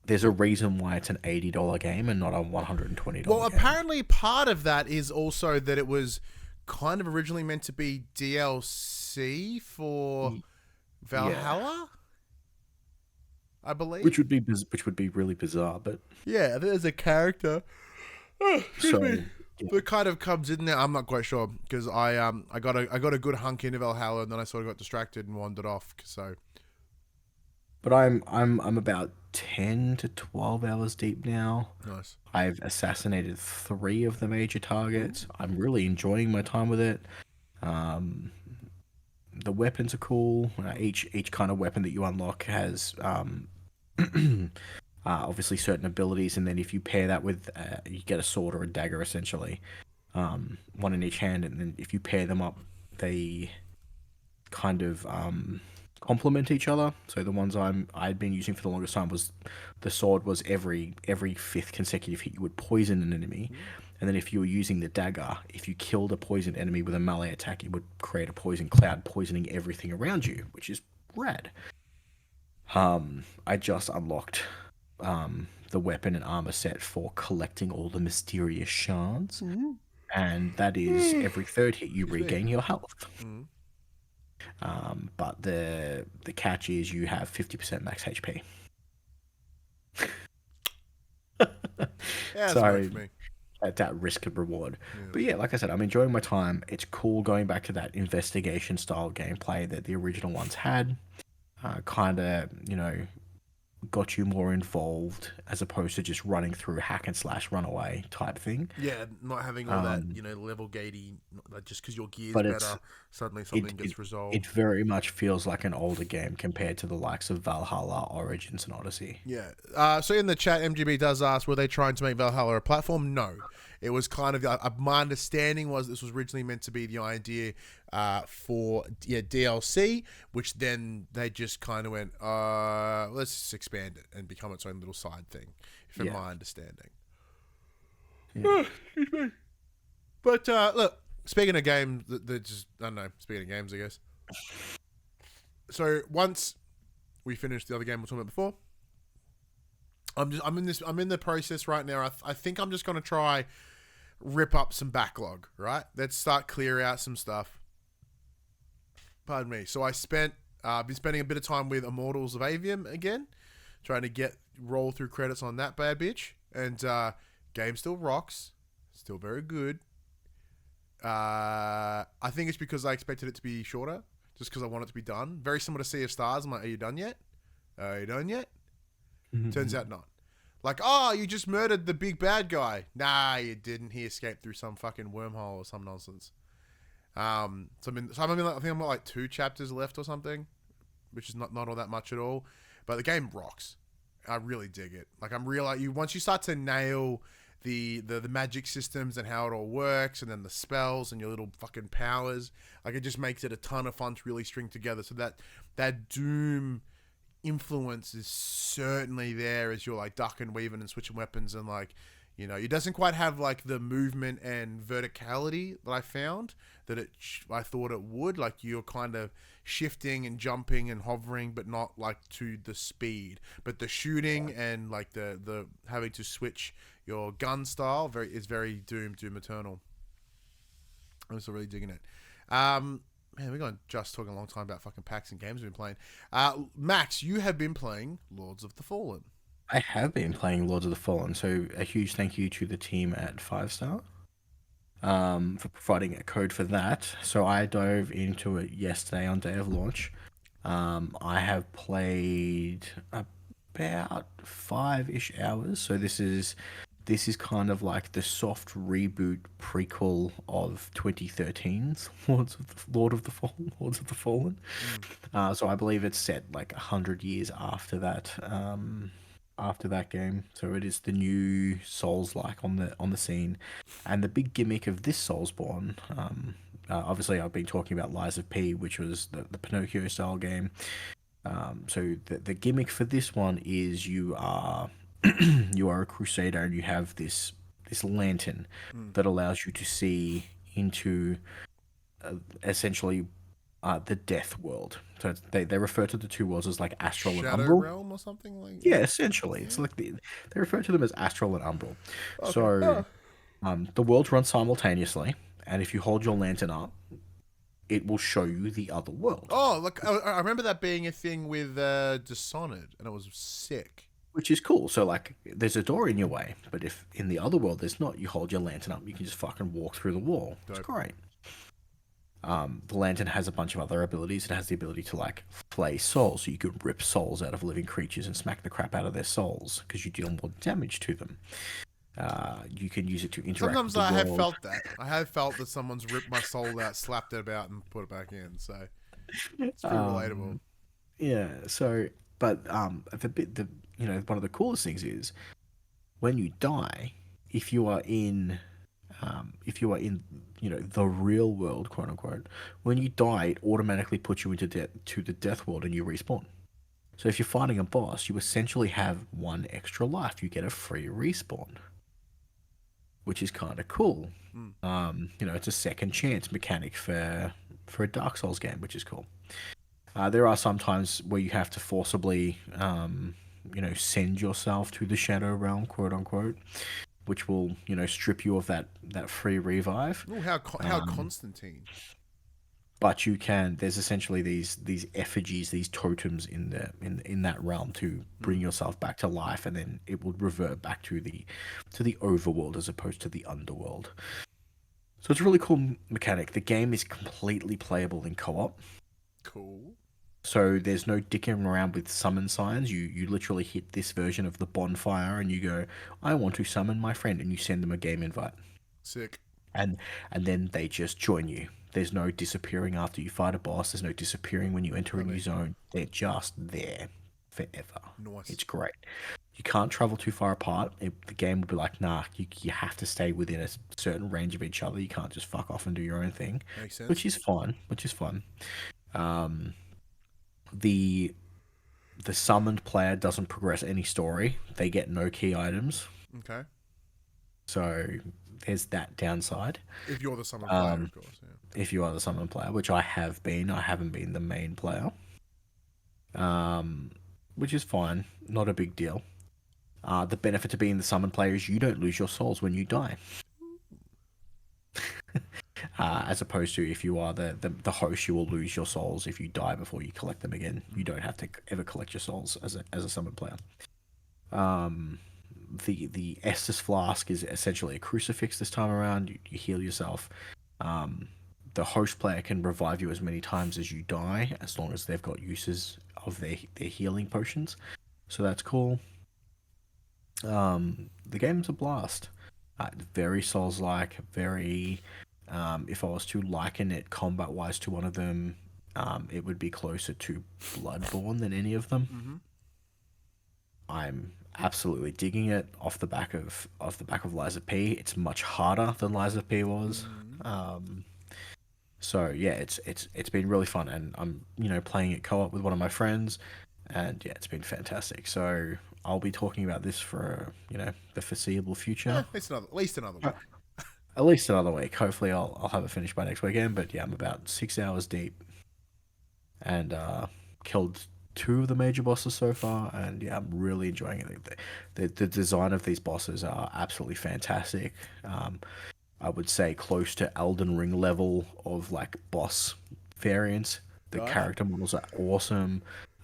There's a reason why it's an $80 game and not a $120 Well, game. apparently part of that is also that it was kind of originally meant to be DLC for Valhalla, I believe. Which would be really bizarre, but yeah, there's a character. so That kind of comes in there. I'm not quite sure because I got a good hunk into Valhalla and then I sort of got distracted and wandered off. So, but I'm about 10 to 12 hours deep now. nice. I've assassinated 3 of the major targets. I'm really enjoying my time with it. The weapons are cool. Each kind of weapon that you unlock has obviously certain abilities, and then if you pair that with you get a sword or a dagger essentially, one in each hand, and then if you pair them up, they kind of complement each other. So the ones I'd been using for the longest time was the sword was every 5th consecutive hit you would poison an enemy. And then if you were using the dagger, if you killed a poisoned enemy with a melee attack, it would create a poison cloud, poisoning everything around you, which is rad. I just unlocked the weapon and armor set for collecting all the mysterious shards. And that is every 3rd hit you regain your health. But the catch is you have 50% max HP. Yeah, that's Sorry. for me. At that risk and reward. But yeah, like I said, I'm enjoying my time. It's cool going back to that investigation style gameplay that the original ones had. Kind of, got you more involved as opposed to just running through hack and slash runaway type thing. Yeah, not having all that, level gatey, like just because your gear's But better, suddenly something gets resolved. It very much feels like an older game compared to the likes of Valhalla, Origins, and Odyssey. Yeah. So in the chat, MGB does ask, were they trying to make Valhalla a platform? No. It was kind of, my understanding was this was originally meant to be the idea for DLC, which then they just kind of went, let's just expand it and become its own little side thing, from my understanding. Yeah. Excuse me. But look, speaking of games, I don't know, speaking of games, I guess. So once we finish the other game we were talking about before, I'm in the process right now. I think I'm just gonna try rip up some backlog, right? Let's start clear out some stuff. Pardon me. So I've been spending a bit of time with Immortals of Avium again, trying to roll through credits on that bad bitch. And game still rocks, still very good. I think it's because I expected it to be shorter, just because I want it to be done. Very similar to Sea of Stars. I'm like, are you done yet? Are you done yet? Turns out not. Like, oh, you just murdered the big bad guy. Nah, you didn't. He escaped through some fucking wormhole or some nonsense. I think I'm like 2 chapters left or something, which is not all that much at all. But the game rocks. I really dig it. Like, once you start to nail the magic systems and how it all works, and then the spells and your little fucking powers. Like, it just makes it a ton of fun to really string together. So that Doom influence is certainly there as you're like ducking, weaving, and switching weapons, and like, you know, it doesn't quite have like the movement and verticality that I found that I thought it would. Like, you're kind of shifting and jumping and hovering, but not like to the speed. But the shooting and like the having to switch your gun style is very Doom Eternal. I'm still really digging it. Man, we're going just talking a long time about fucking packs and games we've been playing. Max, you have been playing Lords of the Fallen. I have been playing Lords of the Fallen, so a huge thank you to the team at 5-Star for providing a code for that. So I dove into it yesterday on day of launch. I have played about 5-ish hours, so this is kind of like the soft reboot prequel of 2013's Lords of the Fallen. So I believe it's set like 100 years after that game. So it is the new Souls-like on the scene, and the big gimmick of this Soulsborne. Obviously, I've been talking about Lies of P, which was the Pinocchio style game. So the gimmick for this one is you are a crusader, and you have this lantern that allows you to see into essentially the death world. So they refer to the two worlds as like astral and Shadow umbral. Realm or something like that? Yeah, essentially. It's like they refer to them as astral and umbral. Okay. So the worlds run simultaneously, and if you hold your lantern up, it will show you the other world. Oh, look, I remember that being a thing with Dishonored, and it was sick. Which is cool. So, like, there's a door in your way, but if in the other world there's not, you hold your lantern up, you can just fucking walk through the wall. Dope. It's great. The lantern has a bunch of other abilities. It has the ability to, like, flay souls, so you can rip souls out of living creatures and smack the crap out of their souls, because you deal more damage to them. You can use it to interact Sometimes with the have world. felt that. I have felt that someone's ripped my soul out, slapped it about, and put it back in, so it's pretty relatable. Yeah, so, but one of the coolest things is when you die, if you are in the real world, quote unquote, when you die, it automatically puts you into the death world and you respawn. So if you're fighting a boss, you essentially have one extra life. You get a free respawn, which is kind of cool. It's a second chance mechanic for a Dark Souls game, which is cool. There are some times where you have to forcibly, send yourself to the Shadow Realm, quote unquote, which will, strip you of that free revive. Ooh, how Constantine. But you can. There's essentially these effigies, these totems in that realm to bring yourself back to life, and then it will revert back to the overworld as opposed to the underworld. So it's a really cool mechanic. The game is completely playable in co-op. Cool. So there's no dicking around with summon signs. You literally hit this version of the bonfire and you go, I want to summon my friend, and you send them a game invite. Sick. And then they just join you. There's no disappearing after you fight a boss. There's no disappearing when you enter a new zone. They're just there forever. Nice. It's great. You can't travel too far apart. The game will be like, nah, you have to stay within a certain range of each other. You can't just fuck off and do your own thing. Makes sense. Which is fun. The summoned player doesn't progress any story. They get no key items. Okay. So there's that downside. If you're the summoned player, of course. Yeah. If you are the summoned player, which I have been. I haven't been the main player. Which is fine. Not a big deal. The benefit to being the summoned player is you don't lose your souls when you die. As opposed to if you are the host, you will lose your souls if you die before you collect them again. You don't have to ever collect your souls as a summoned player. The Estus Flask is essentially a crucifix this time around. You heal yourself. The host player can revive you as many times as you die, as long as they've got uses of their healing potions. So that's cool. The game's a blast. Very Souls-like, very... if I was to liken it combat-wise to one of them, it would be closer to Bloodborne than any of them. Mm-hmm. absolutely digging it off the back of Liza P. It's much harder than Liza P was. Um, so yeah, it's been really fun, and I'm playing it co-op with one of my friends, and yeah, it's been fantastic. So I'll be talking about this for the foreseeable future. At least another week. At least another week. Hopefully, I'll have it finished by next weekend. But yeah, I'm about 6 hours deep, and killed two of the major bosses so far, and yeah, I'm really enjoying it. The design of these bosses are absolutely fantastic. I would say close to Elden Ring level of like boss variants. The character models are awesome.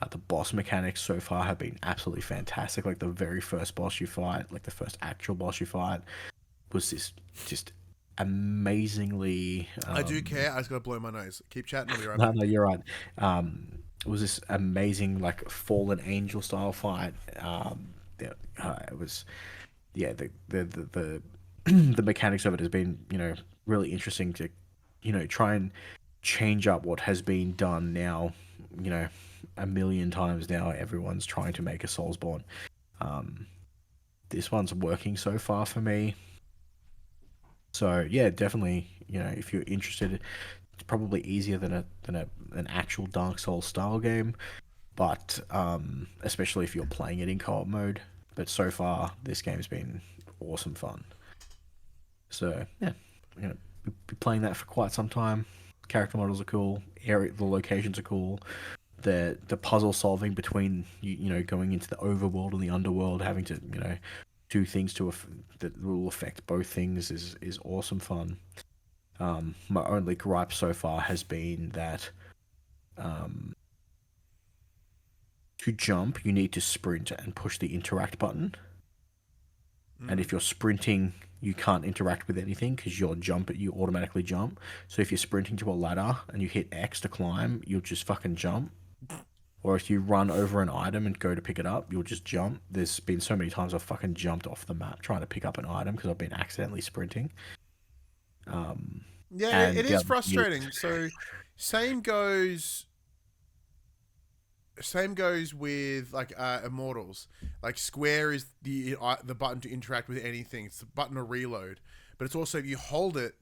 The boss mechanics so far have been absolutely fantastic. Like the very first boss you fight, like the first actual boss you fight, was this just amazingly. I do care. I just gotta blow my nose. Keep chatting. I'll be right No, back. no, you're right. It was this amazing like fallen angel style fight. It was, yeah, the the mechanics of it has been really interesting to try and change up what has been done now, a million times now. Everyone's trying to make a Soulsborne. This one's working so far for me. So yeah, definitely, if you're interested, it's probably easier than an actual Dark Souls style game, but especially if you're playing it in co-op mode. But so far, this game's been awesome fun. So yeah, I'm gonna be playing that for quite some time. Character models are cool. The locations are cool. The puzzle solving between going into the overworld and the underworld, having to do things that will affect both things is awesome fun. My only gripe so far has been that to jump you need to sprint and push the interact button, and if you're sprinting you can't interact with anything because you automatically jump. So if you're sprinting to a ladder and you hit X to climb, you'll just fucking jump. Or if you run over an item and go to pick it up, you'll just jump. There's been so many times I've fucking jumped off the map trying to pick up an item because I've been accidentally sprinting. Yeah, it is frustrating. So same goes with like Immortals. Like square is the button to interact with anything. It's the button to reload, but it's also if you hold it,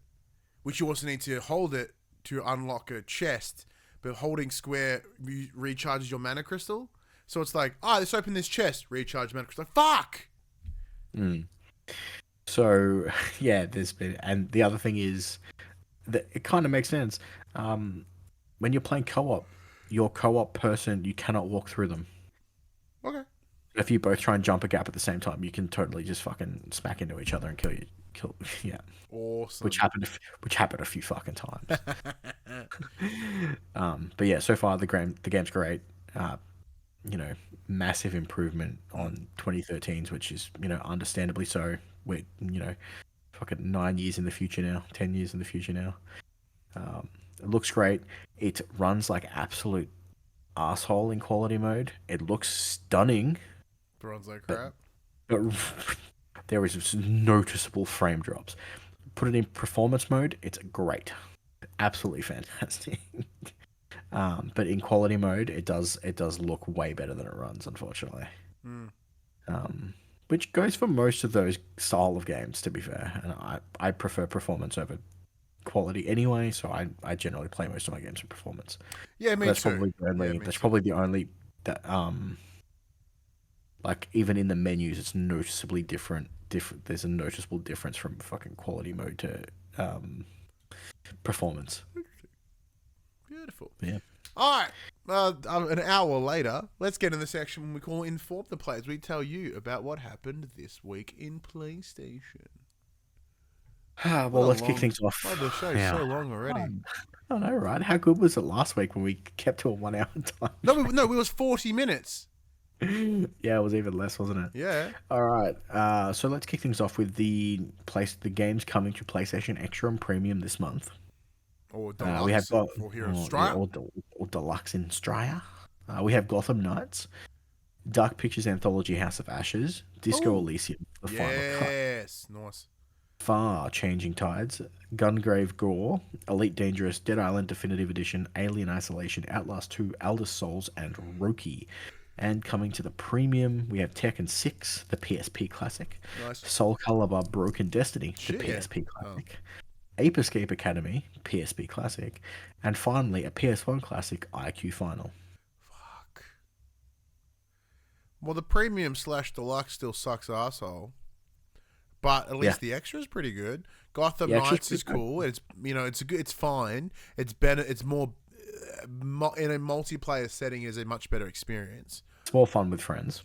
which you also need to hold it to unlock a chest. But holding square recharges your mana crystal. So it's like, let's open this chest, recharge mana crystal. Fuck. So yeah, there's been, and the other thing is that it kind of makes sense. When you're playing co-op, your co-op person, you cannot walk through them. Okay. If you both try and jump a gap at the same time, you can totally just fucking smack into each other and kill you. Yeah. Awesome. Which happened a few fucking times. But yeah, so far the game's great. Massive improvement on 2013's, which is understandably so. We're fucking 9 years in the future now, 10 years in the future now. It looks great. It runs like absolute asshole in quality mode. It looks stunning. It runs like crap. But there is noticeable frame drops. Put it in performance mode, it's great. Absolutely fantastic. But in quality mode, it does look way better than it runs, unfortunately. Which goes for most of those style of games, to be fair. And I prefer performance over quality anyway, so I generally play most of my games in performance. Yeah, me that's too. Probably the only that like even in the menus it's noticeably different. There's a noticeable difference from fucking quality mode to performance. Beautiful. Yeah. All right. An hour later, let's get in the section we call Inform the Players. We tell you about what happened this week in PlayStation. Well, let's kick things off. Oh, the show's so long already. I know, right? How good was it last week when we kept to a 1 hour time? No, it was 40 minutes. Yeah, it was even less, wasn't it? Yeah. All right. So let's kick things off with the games coming to PlayStation Extra and Premium this month. Or Deluxe. We have got or here in Australia. Or Deluxe in Australia. We have Gotham Knights, Dark Pictures Anthology House of Ashes, Disco Elysium, The Final Cut. Yes, nice. Far Changing Tides, Gungrave Gore, Elite Dangerous, Dead Island Definitive Edition, Alien Isolation, Outlast 2, Elder Souls, and Roki. And coming to the premium, we have Tekken 6, the PSP Classic. Nice. Soul Calibur Broken Destiny, Shit, the yeah. PSP Classic. Ape Escape Academy, PSP Classic. And finally, a PS1 Classic, IQ Final. Fuck. Well, the premium / deluxe still sucks arsehole. But at least the extra is pretty good. Gotham Knights is cool. It's it's fine. It's better. It's more in a multiplayer setting is a much better experience. It's more fun with friends.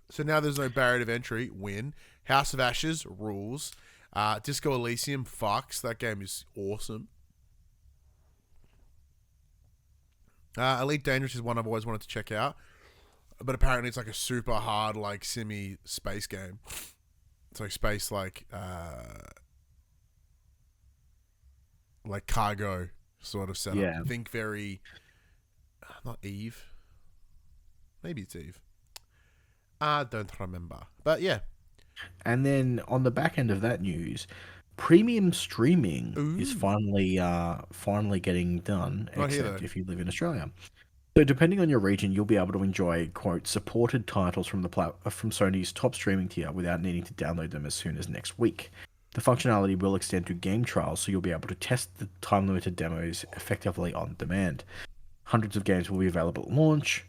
So now there's no barrier of entry. Win. House of Ashes rules. Disco Elysium fucks. That game is awesome. Elite Dangerous is one I've always wanted to check out, but apparently it's like a super hard like simi space game. It's like space like cargo sort of setup. Yeah. Think very not Eve. Maybe it's Eve. I don't remember. But yeah. And then on the back end of that news, premium streaming is finally getting done, except if you live in Australia. So depending on your region, you'll be able to enjoy, quote, supported titles from from Sony's top streaming tier without needing to download them as soon as next week. The functionality will extend to game trials, so you'll be able to test the time-limited demos effectively on demand. Hundreds of games will be available at launch,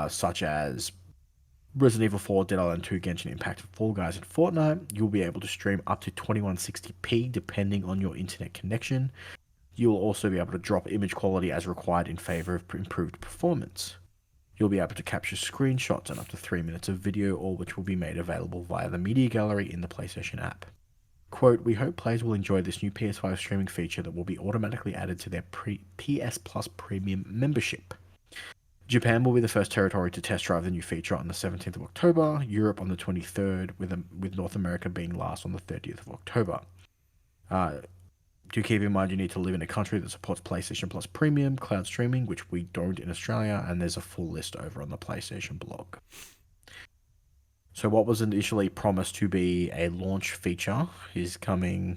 such as Resident Evil 4, Dead Island 2, Genshin Impact, Fall Guys, and Fortnite. You'll be able to stream up to 2160p depending on your internet connection. You will also be able to drop image quality as required in favor of improved performance. You'll be able to capture screenshots and up to 3 minutes of video, all which will be made available via the media gallery in the PlayStation app. Quote, we hope players will enjoy this new PS5 streaming feature that will be automatically added to their PS Plus Premium membership. Japan will be the first territory to test drive the new feature on the 17th of October, Europe on the 23rd, with North America being last on the 30th of October. Do keep in mind you need to live in a country that supports PlayStation Plus Premium, cloud streaming, which we don't in Australia, and there's a full list over on the PlayStation blog. So what was initially promised to be a launch feature is coming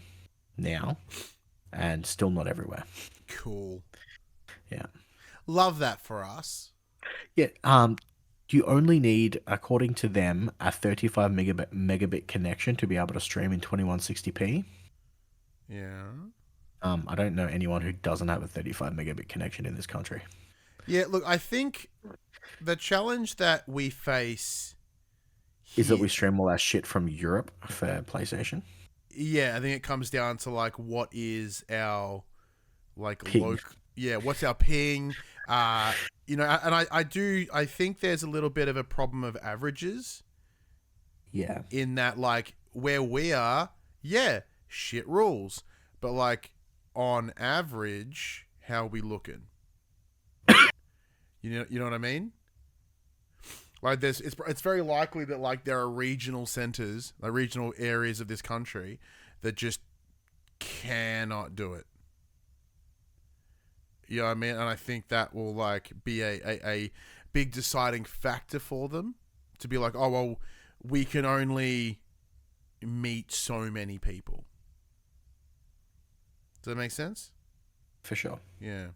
now, and still not everywhere. Cool. Yeah. Love that for us. Yeah. You only need, according to them, a 35 megabit connection to be able to stream in 2160p. Yeah. I don't know anyone who doesn't have a 35 megabit connection in this country. Yeah, look, I think the challenge that we face is that we stream all our shit from Europe for PlayStation. Yeah, I think it comes down to like what is our like ping. What's our ping? And I think there's a little bit of a problem of averages. Yeah. In that like where we are, shit rules. But like on average, how are we looking? You know what I mean? Like it's very likely that like there are regional centers, like regional areas of this country that just cannot do it. You know what I mean? And I think that will like be a big deciding factor for them to be like, oh well, we can only meet so many people. Does that make sense? For sure. Yeah.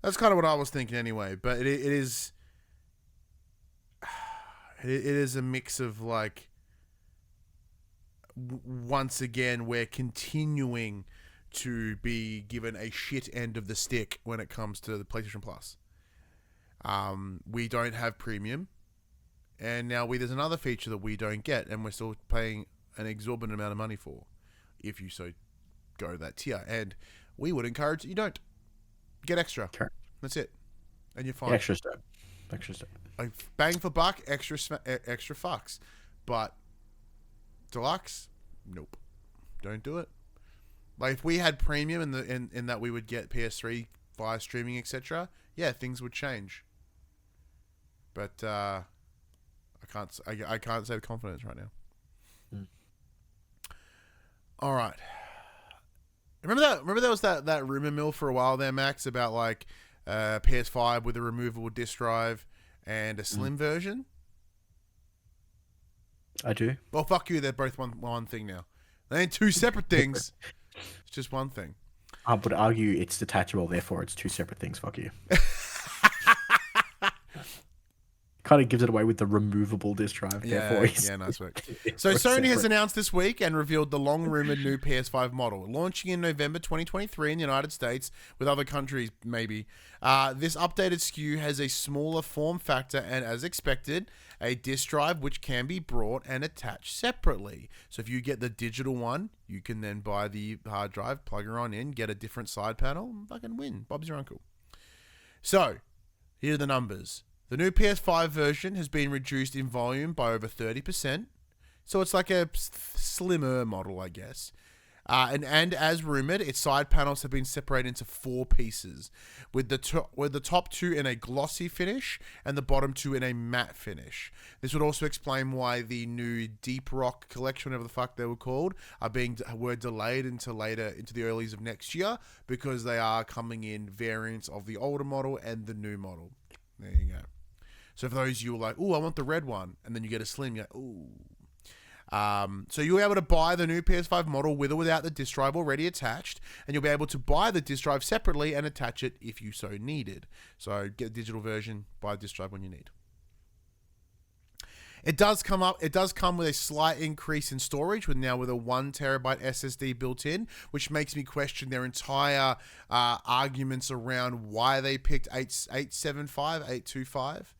That's kind of what I was thinking anyway, but it is a mix of like once again we're continuing to be given a shit end of the stick when it comes to the PlayStation Plus. We don't have premium, and now there's another feature that we don't get, and we're still paying an exorbitant amount of money for, if you so go to that tier. And we would encourage that you don't get extra. Correct. That's it, and you're fine. Extra stuff. Like bang for buck, extra fucks, but deluxe, nope, don't do it. Like if we had premium in that we would get PS3 via streaming, etc. Yeah, things would change. But I can't say with confidence right now. All right. Remember there was that rumor mill for a while there, Max, about like PS5 with a removable disc drive and a slim version? I do. Well, fuck you. They're both one thing now. They ain't two separate things. It's just one thing. I would argue it's detachable, therefore it's two separate things. Fuck you. kind of gives it away with the removable disc drive. Yeah, nice work. So Sony has announced this week and revealed the long-rumored new PS5 model, launching in November 2023 in the United States, with other countries maybe. This updated SKU has a smaller form factor and, as expected, a disc drive which can be brought and attached separately. So if you get the digital one, you can then buy the hard drive, plug her on in, get a different side panel, and fucking win. Bob's your uncle. So, here are the numbers. The new PS5 version has been reduced in volume by over 30%. So it's like a slimmer model, I guess. And as rumored, its side panels have been separated into 4 pieces, with the top 2 in a glossy finish and the bottom 2 in a matte finish. This would also explain why the new Deep Rock collection, whatever the fuck they were called, were delayed into the earlies of next year, because they are coming in variants of the older model and the new model. There you go. So for those you were like, "Ooh, I want the red one," and then you get a slim, you're like, "Ooh." So you'll be able to buy the new PS5 model with or without the disc drive already attached, and you'll be able to buy the disc drive separately and attach it if you so needed. So get a digital version, buy a disc drive when you need. It does come with a slight increase in storage, with a 1 terabyte SSD built in, which makes me question their entire arguments around why they picked 825.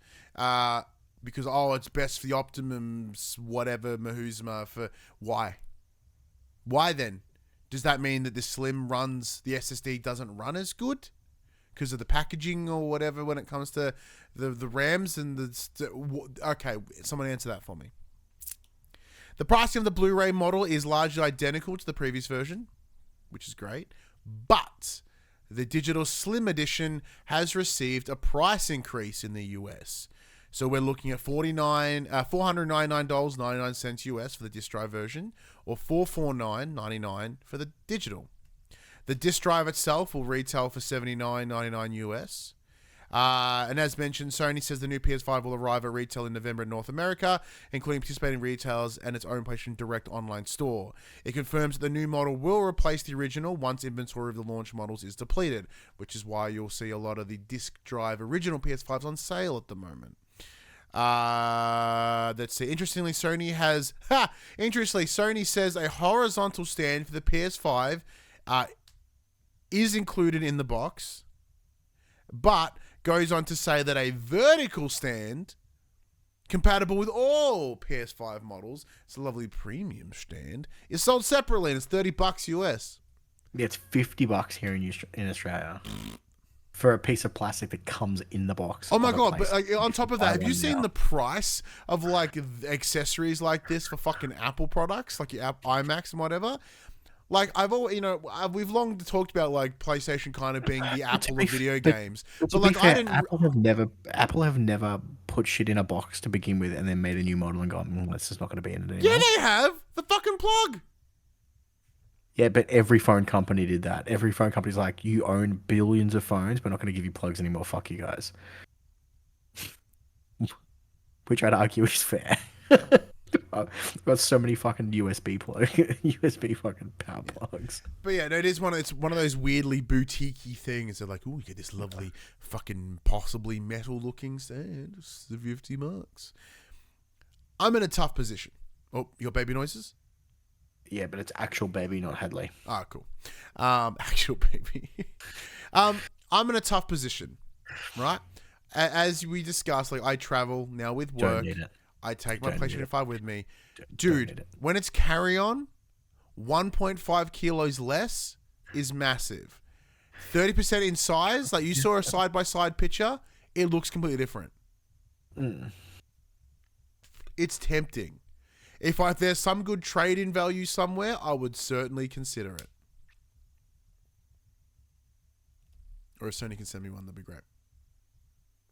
Because, it's best for the Optimum's whatever Mahuzma for... Why? Why then? Does that mean that the SSD doesn't run as good? Because of the packaging or whatever when it comes to the RAMs and the... Okay, someone answer that for me. The pricing of the Blu-ray model is largely identical to the previous version, which is great. But the digital Slim Edition has received a price increase in the US. So we're looking at $499.99 US for the disc drive version, or $449.99 for the digital. The disc drive itself will retail for $79.99 US. And as mentioned, Sony says the new PS5 will arrive at retail in November in North America, including participating retailers and its own PlayStation Direct online store. It confirms that the new model will replace the original once inventory of the launch models is depleted, which is why you'll see a lot of the disc drive original PS5s on sale at the moment. Let's see. Interestingly, Sony says a horizontal stand for the PS5 is included in the box, but goes on to say that a vertical stand compatible with all PS5 models, it's a lovely premium stand, is sold separately, and it's $30 US. Yeah, it's $50 here in Australia. For a piece of plastic that comes in the box. Oh my god! But on top of that, have you seen the price of like accessories like this for fucking Apple products, like your iMacs and whatever? Like we've long talked about like PlayStation kind of being the Apple of video games. But like Apple have never put shit in a box to begin with, and then made a new model and gone, "This is not going to be in it anymore." Yeah, they have the fucking plug. Yeah, but every phone company did that. Every phone company's like, "You own billions of phones, but not going to give you plugs anymore. Fuck you guys." Which I'd argue is fair. I've got so many fucking USB fucking power plugs. But yeah, no, it's one of those weirdly boutiquey things. They're like, "Oh, you get this lovely fucking possibly metal looking stand. It's $50." I'm in a tough position. Oh, your baby noises? Yeah, but it's actual baby, not Hadley. Ah, cool. Actual baby. I'm in a tough position, right? As we discussed, like I travel now with work. Don't need it. I take my PlayStation 5 with me. Dude, when it's carry-on, 1.5 kilos less is massive. 30% in size, like you saw a side-by-side picture, it looks completely different. It's tempting. If there's some good trade-in value somewhere, I would certainly consider it. Or if Sony can send me one, that'd be great.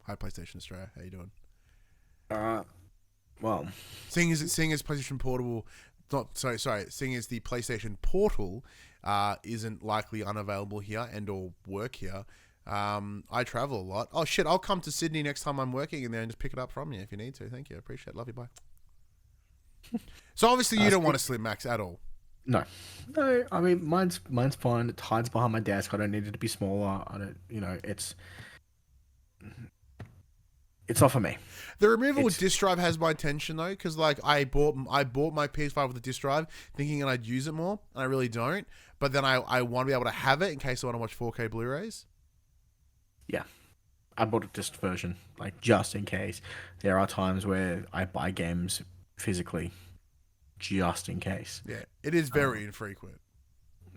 Hi, PlayStation Australia. How you doing? Well, seeing as PlayStation Portable, seeing as the PlayStation Portal isn't likely unavailable here and or work here, I travel a lot. Oh shit, I'll come to Sydney next time I'm working in there and just pick it up from you if you need to. Thank you, I appreciate it. Love you, bye. So obviously you don't want a Slim Max at all. No, I mean mine's fine. It hides behind my desk. I don't need it to be smaller. I don't, it's It's not for me. The removal with disk drive has my attention though, because like I bought my PS5 with a disk drive, thinking I'd use it more, and I really don't. But then I want to be able to have it in case I want to watch 4K Blu-rays. Yeah, I bought a disc version, like just in case. There are times where I buy games physically, just in case. Yeah, it is very infrequent.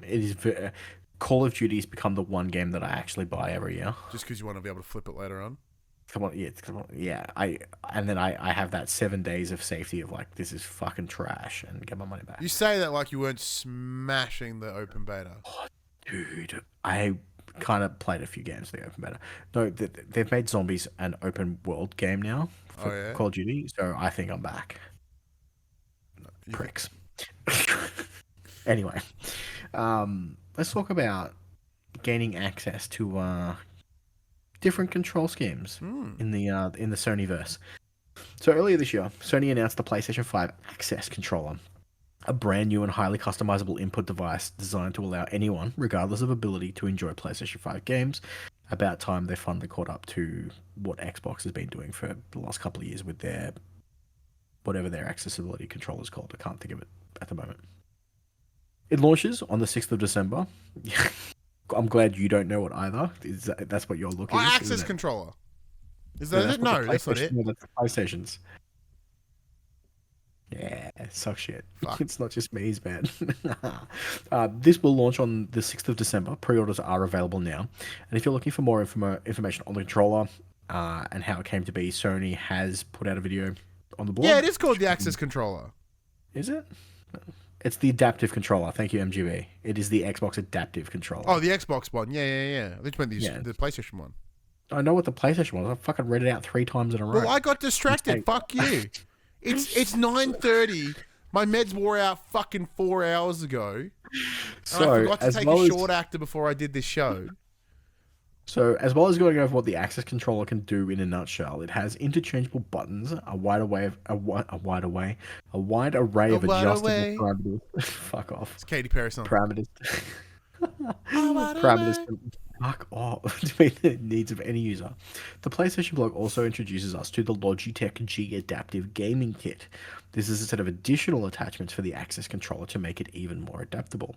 It is Call of Duty's become the one game that I actually buy every year. Just because you want to be able to flip it later on. Come on, yeah. I have that 7 days of safety of like, this is fucking trash, and get my money back. You say that like you weren't smashing the open beta. Oh, dude, I kind of played a few games in the open beta. No, they've made Zombies an open world game now for Call of Duty, so I think I'm back. No, pricks. Anyway, let's talk about gaining access to different control schemes in the Sonyverse. So earlier this year, Sony announced the PlayStation 5 Access controller, a brand new and highly customizable input device designed to allow anyone, regardless of ability, to enjoy PlayStation 5 games. About time they finally caught up to what Xbox has been doing for the last couple of years with their whatever their accessibility controller is called. I can't think of it at the moment. It launches on the 6th of December. I'm glad you don't know it either. That's what you're looking at. Access controller. Is that it? No, that's not it. That's the PlayStations. Yeah, suck shit. Fuck. It's not just me, man. This will launch on the 6th of December. Pre-orders are available now. And if you're looking for more information on the controller and how it came to be, Sony has put out a video on the blog. Yeah, it is called the Access controller. Is it? It's the adaptive controller. Thank you, MGB. It is the Xbox adaptive controller. Oh, the Xbox one. Yeah. I think you meant the PlayStation one. I know what the PlayStation was. I fucking read it out 3 times in a row. Well, I got distracted. Fuck you. It's 9:30. My meds wore out fucking 4 hours ago. So, I forgot to take a short actor before I did this show. So, as well as going over what the Access controller can do in a nutshell, it has interchangeable buttons, a wide array of adjustable parameters. Fuck off. It's Katy Perry song. Parameters. Parameters. Fuck off. To meet the needs of any user. The PlayStation blog also introduces us to the Logitech G Adaptive Gaming Kit. This is a set of additional attachments for the Access controller to make it even more adaptable.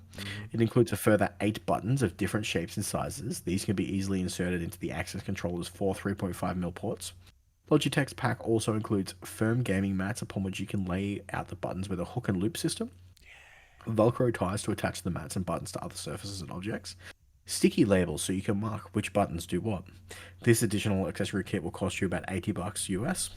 It includes a further 8 buttons of different shapes and sizes. These can be easily inserted into the Access controller's 4 3.5mm ports. Logitech's pack also includes firm gaming mats upon which you can lay out the buttons with a hook and loop system, Velcro ties to attach the mats and buttons to other surfaces and objects, sticky labels so you can mark which buttons do what. This additional accessory kit will cost you about $80 US.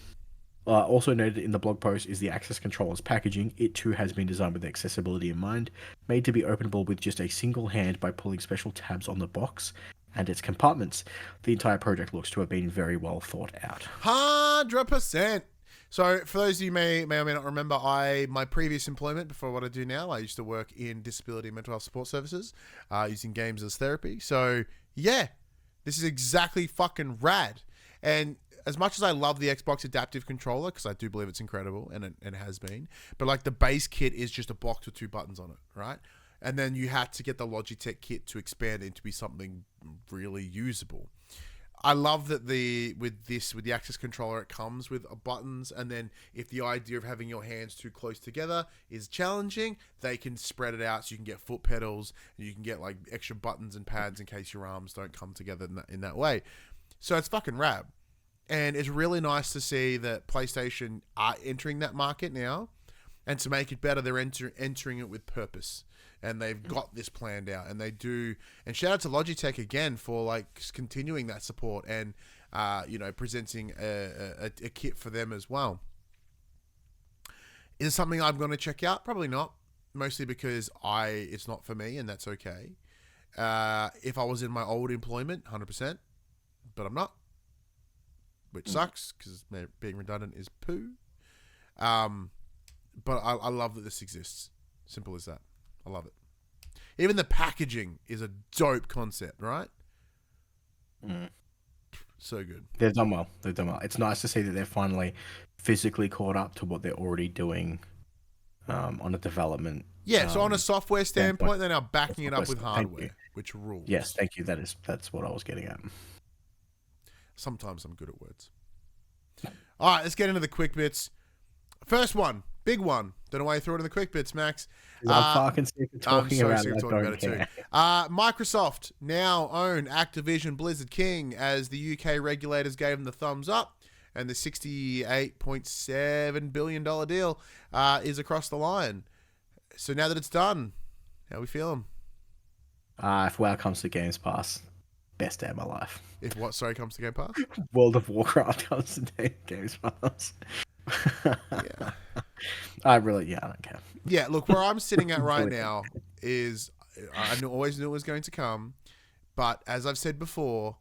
Also noted in the blog post is the Access controller's packaging. It too has been designed with accessibility in mind, made to be openable with just a single hand by pulling special tabs on the box and its compartments. The entire project looks to have been very well thought out. 100%. So for those of you may or may not remember, my previous employment before what I do now, I used to work in disability and mental health support services, using games as therapy. So yeah, this is exactly fucking rad. And as much as I love the Xbox adaptive controller, because I do believe it's incredible, and it has been, but like the base kit is just a box with 2 buttons on it, right? And then you had to get the Logitech kit to expand it to be something really usable. I love that with the Access controller, it comes with buttons, and then if the idea of having your hands too close together is challenging, they can spread it out so you can get foot pedals, and you can get like extra buttons and pads in case your arms don't come together in that way. So it's fucking rad. And it's really nice to see that PlayStation are entering that market now. And to make it better, they're entering it with purpose. And they've got this planned out. And they do. And shout out to Logitech again for like continuing that support and, presenting a kit for them as well. Is it something I'm going to check out? Probably not. Mostly because it's not for me, and that's okay. If I was in my old employment, 100%. But I'm not. Which sucks, because being redundant is poo. But I love that this exists. Simple as that. I love it. Even the packaging is a dope concept, right? So good. They've done well. It's nice to see that they're finally physically caught up to what they're already doing on a development. Yeah, so on a software standpoint, they're now backing it up with hardware, which rules. Yes, thank you. That's what I was getting at. Sometimes I'm good at words. All right, let's get into the quick bits. First one, big one. Don't know why you threw it in the quick bits, Max. I'm fucking sick of talking about it. Microsoft now own Activision Blizzard King as the UK regulators gave them the thumbs up, and the $68.7 billion deal is across the line. So now that it's done, how we feeling? If WoW comes to Games Pass, best day of my life. If what, sorry, comes to Game Pass? World of Warcraft comes to Games Pass. Yeah. I don't care. Yeah, look, where I'm sitting at right now is I always knew it was going to come, but as I've said before,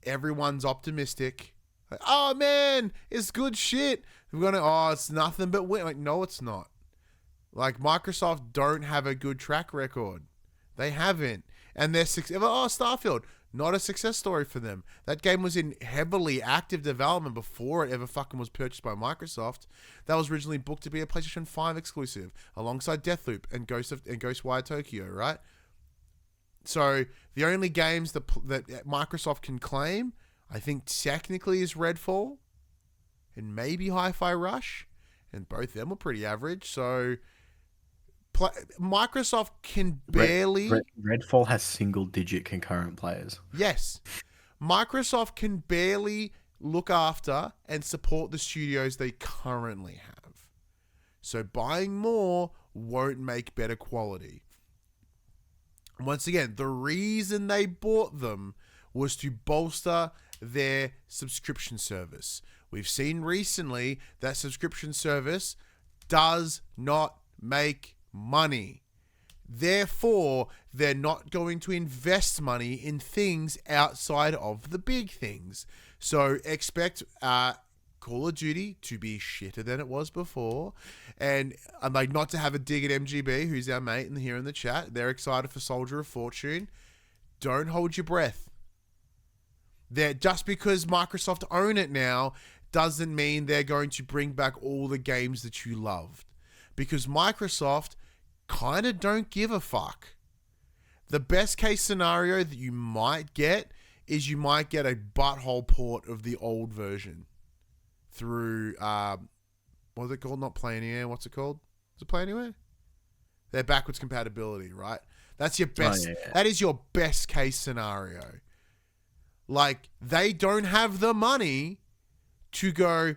everyone's optimistic. Like, oh man, it's good shit. It's nothing but win. Like, no, it's not. Like, Microsoft don't have a good track record. They haven't. And they're Starfield, not a success story for them. That game was in heavily active development before it ever fucking was purchased by Microsoft. That was originally booked to be a PlayStation 5 exclusive, alongside Deathloop and Ghostwire Tokyo, right? So the only games that Microsoft can claim, I think technically, is Redfall and maybe Hi-Fi Rush, and both of them were pretty average. So Microsoft can barely... Redfall has single-digit concurrent players. Yes. Microsoft can barely look after and support the studios they currently have. So buying more won't make better quality. Once again, the reason they bought them was to bolster their subscription service. We've seen recently that subscription service does not make money. Therefore, they're not going to invest money in things outside of the big things. So expect Call of Duty to be shitter than it was before. And like, not to have a dig at MGB, who's our mate here in the chat. They're excited for Soldier of Fortune. Don't hold your breath. Just because Microsoft own it now doesn't mean they're going to bring back all the games that you loved. Because Microsoft kind of don't give a fuck. The best case scenario that you might get is you might get a butthole port of the old version through, what's it called? Not Play Anywhere. What's it called? Is it Play Anywhere? Their backwards compatibility, right? That's your best. Oh, yeah. That is your best case scenario. Like, they don't have the money to go, you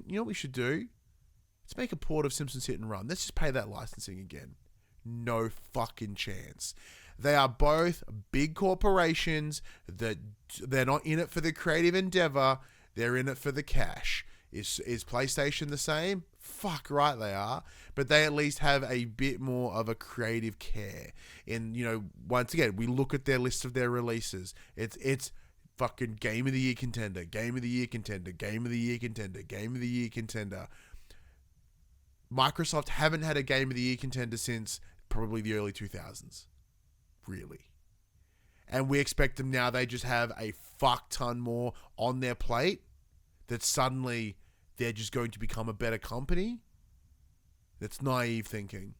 know what we should do? Let's make a port of Simpsons Hit and Run. Let's just pay that licensing again. No fucking chance. They are both big corporations that they're not in it for the creative endeavor. They're in it for the cash. Is PlayStation the same? Fuck right they are. But they at least have a bit more of a creative care. And, once again, we look at their list of their releases. It's fucking Game of the Year contender, Game of the Year contender, Game of the Year contender, Game of the Year contender. Microsoft haven't had a Game of the Year contender since probably the early 2000s. Really. And we expect them now, they just have a fuck ton more on their plate, that suddenly they're just going to become a better company. That's naive thinking.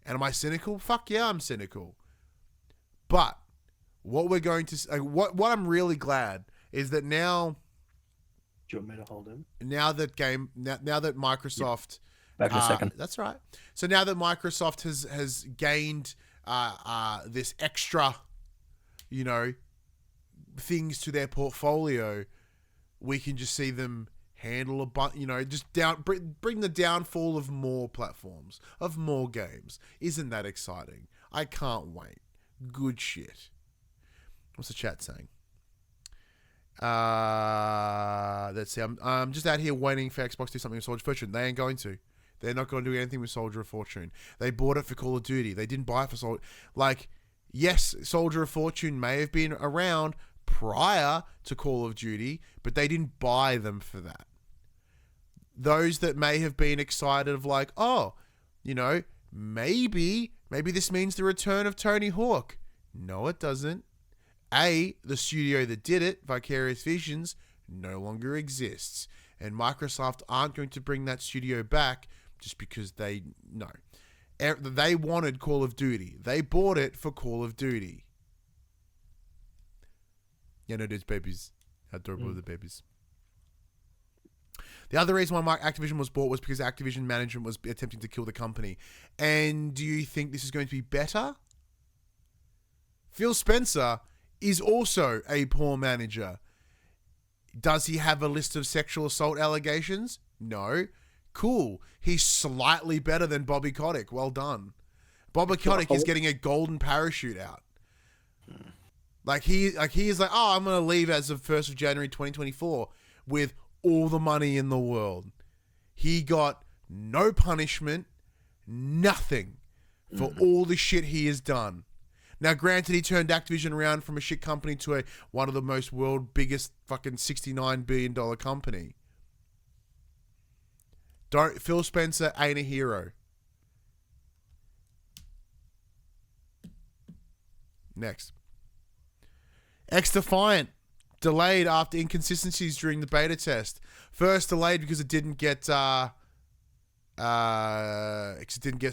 And am I cynical? Fuck yeah, I'm cynical. But what we're going to... what I'm really glad is that now... Do you want me to hold him? Now that Microsoft... Back in a second. That's right. So now that Microsoft has gained this extra, things to their portfolio, we can just see them handle a bunch, just bring the downfall of more platforms, of more games. Isn't that exciting? I can't wait. Good shit. What's the chat saying? Let's see. I'm just out here waiting for Xbox to do something with Soldier of Fortune. They ain't going to. They're not going to do anything with Soldier of Fortune. They bought it for Call of Duty. They didn't buy it for Soldier. Like, yes, Soldier of Fortune may have been around prior to Call of Duty, but they didn't buy them for that. Those that may have been excited of like, maybe this means the return of Tony Hawk. No, it doesn't. The studio that did it, Vicarious Visions, no longer exists. And Microsoft aren't going to bring that studio back just because they wanted Call of Duty. They bought it for Call of Duty. Those babies. How adorable are the babies? The other reason why Activision was bought was because Activision management was attempting to kill the company. And do you think this is going to be better? Phil Spencer is also a poor manager. Does he have a list of sexual assault allegations? No. Cool. He's slightly better than Bobby Kotick. Well done. Bobby Kotick is getting a golden parachute out. He is like, oh, I'm going to leave as of 1st of January 2024 with all the money in the world. He got no punishment, nothing for all the shit he has done. Now, granted, he turned Activision around from a shit company to one of the most world biggest fucking $69 billion company. Phil Spencer ain't a hero. Next. X-Defiant delayed after inconsistencies during the beta test. First delayed because it didn't get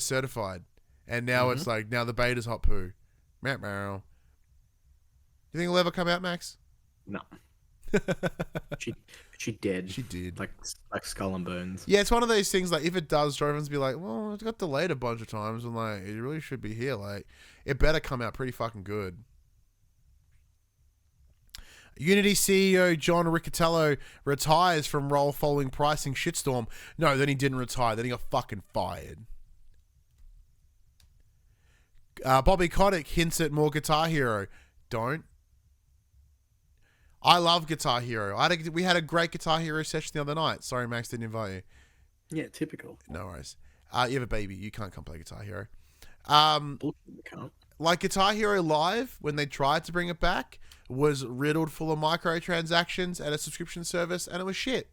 certified, and now it's like now the beta's hot poo. Meow meow. You think it'll ever come out, Max? No. She did. She did. Like Skull and Bones. Yeah, it's one of those things. Like if it does, everyone's be like, well, it got delayed a bunch of times, and like it really should be here. Like it better come out pretty fucking good. Unity CEO John Riccatello retires from role following pricing shitstorm. No, then he didn't retire. Then he got fucking fired. Bobby Kotick hints at more Guitar Hero. Don't. I love Guitar Hero. We had a great Guitar Hero session the other night. Sorry, Max didn't invite you. Yeah, typical. No worries. You have a baby. You can't come play Guitar Hero. You can't. Like Guitar Hero Live, when they tried to bring it back, was riddled full of microtransactions and a subscription service, and it was shit.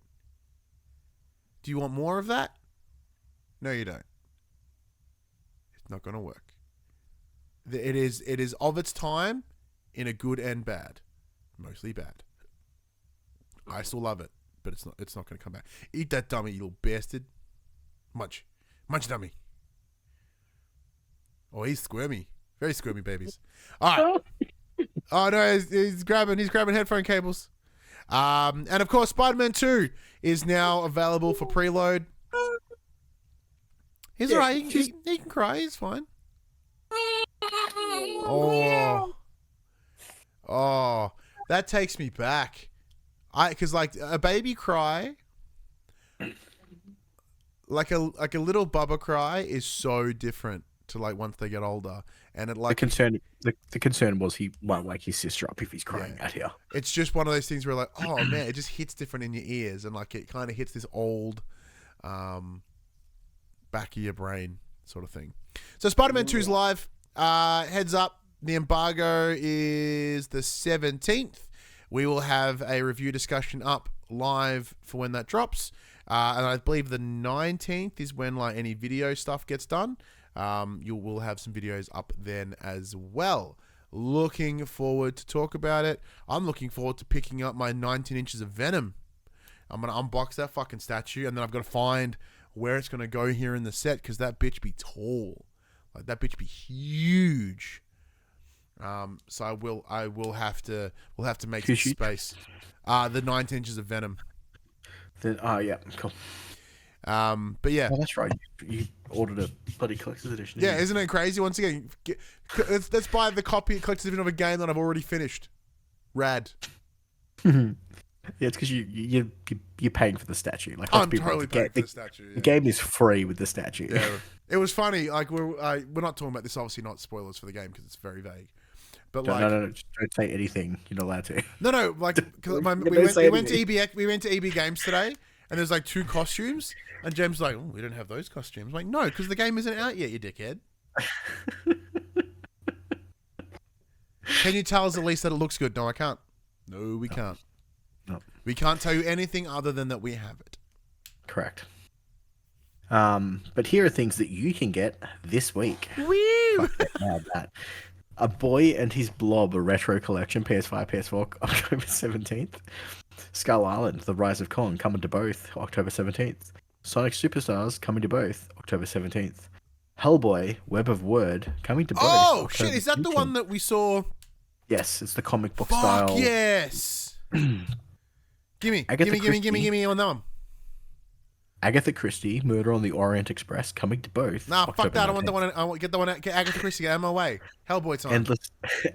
Do you want more of that? No, you don't. It's not going to work. It is of its time in a good and bad. Mostly bad. I still love it, but it's not going to come back. Eat that dummy, you little bastard. Munch, dummy. Oh, he's squirmy. Very squirmy babies. All right. Oh no, he's grabbing headphone cables. And of course, Spider-Man 2 is now available for preload. He's alright. He can cry. He's fine. Oh, that takes me back. Because like a baby cry, like a little Bubba cry is so different to like once they get older. And it like the concern was he won't wake his sister up if he's crying out here. It's just one of those things where like, oh man, it just hits different in your ears, and like it kind of hits this old back of your brain sort of thing. So Spider-Man 2 is live. Heads up, the embargo is the 17th. We will have a review discussion up live for when that drops. And I believe the 19th is when like any video stuff gets done. You will have some videos up then as well. Looking forward to talk about it. I'm looking forward to picking up my 19 inches of Venom. I'm going to unbox that fucking statue, and then I've got to find where it's going to go here in the set, because that bitch be tall. Like, that bitch be huge. So we'll have to make some space. The 19 inches of Venom. Yeah, cool. But yeah. Oh, that's right. You ordered a bloody collector's edition. Yeah, isn't it crazy? Once again, let's buy the collector's edition of a game that I've already finished. Rad. Yeah, it's because you're paying for the statue. Like, I'm totally paying for the statue. Yeah. The game is free with the statue. Yeah, it was funny. Like we're not talking about this. Obviously, not spoilers for the game because it's very vague. But no, just don't say anything. You're not allowed to. No. Like we went to EB. We went to EB Games today, and there's like 2 costumes, and James was like, "Oh, we don't have those costumes." I'm like, no, because the game isn't out yet, you dickhead. Can you tell us at least that it looks good? No, I can't. No, we can't. No. We can't tell you anything other than that we have it. Correct. But here are things that you can get this week. Woo! That. A Boy and His Blob, a retro collection, PS5, PS4, October 17th. Skull Island, The Rise of Kong, coming to both, October 17th. Sonic Superstars, coming to both, October 17th. Hellboy, Web of Word, coming to both. Oh, October shit, is that 18th. the one that we saw? Yes, it's the comic book Fuck style. yes! Gimme on that one. Agatha Christie, Murder on the Orient Express, coming to both. Nah, fuck October that. I want 19th. the one. I want get the one. Get Agatha Christie out of my way. Hellboy time.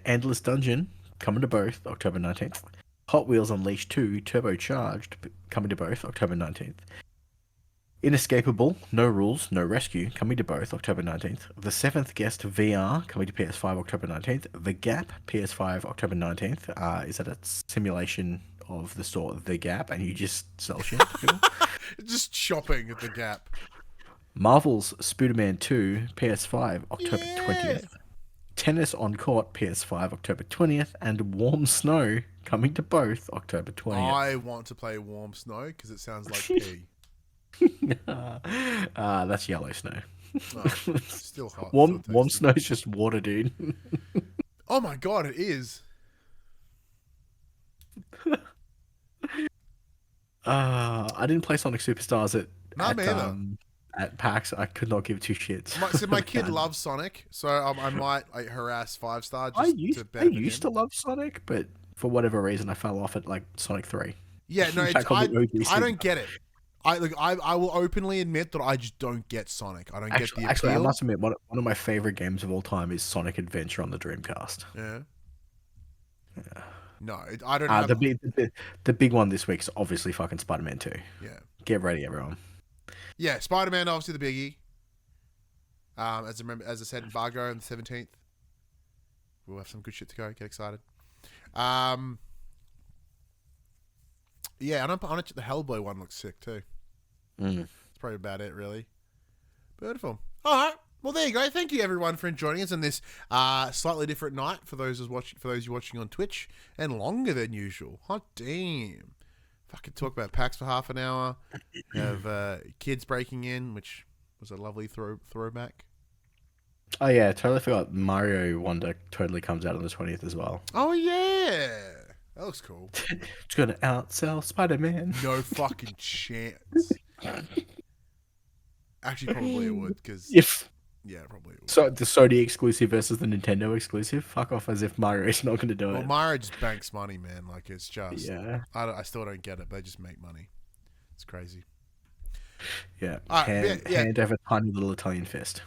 Endless Dungeon, coming to both. October 19th. Hot Wheels Unleashed 2, Turbocharged, coming to both. October 19th. Inescapable, No Rules, No Rescue, coming to both. October 19th. The Seventh Guest VR, coming to PS5. October 19th. The Gap, PS5. October 19th. Is that a simulation of the store The Gap, and you just sell shit to people? Just shopping at the Gap. Marvel's Spider-Man 2, PS5, October 20th. Tennis on Court, PS5, October 20th. And Warm Snow, coming to both, October 20th. I want to play Warm Snow because it sounds like pee. That's yellow snow. Oh, still hot. Warm snow is just water, dude. Oh my god, it is. I didn't play Sonic Superstars at PAX. I could not give two shits. My kid loves Sonic, so I might harass 5-star. I used to love Sonic, but for whatever reason, I fell off at like Sonic 3. Yeah, no, I don't get it. I will openly admit that I just don't get Sonic. I don't get the appeal. Actually, I must admit, one of my favorite games of all time is Sonic Adventure on the Dreamcast. Yeah. Yeah. No, I don't know. The big one this week is obviously fucking Spider-Man 2. Yeah. Get ready, everyone. Yeah, Spider-Man, obviously the biggie. As I said, embargo on the 17th. We'll have some good shit to go. Get excited. Yeah, and the Hellboy one looks sick too. That's probably about it, really. Beautiful. All right. Well, there you go. Thank you, everyone, for joining us on this slightly different night for those you watching on Twitch, and longer than usual. Hot damn! Fucking talk about PAX for half an hour. Have kids breaking in, which was a lovely throwback. Oh yeah, totally forgot. Mario Wonder totally comes out on the 20th as well. Oh yeah, that looks cool. It's gonna outsell Spider-Man. No fucking chance. Actually, probably it would, because yeah, probably it would. So the Sony exclusive versus the Nintendo exclusive. Fuck off, as if Mario's not going to do it. Well, Mario just banks money, man. Like, it's just I still don't get it. They just make money. It's crazy. Yeah, hand over tiny little Italian fist.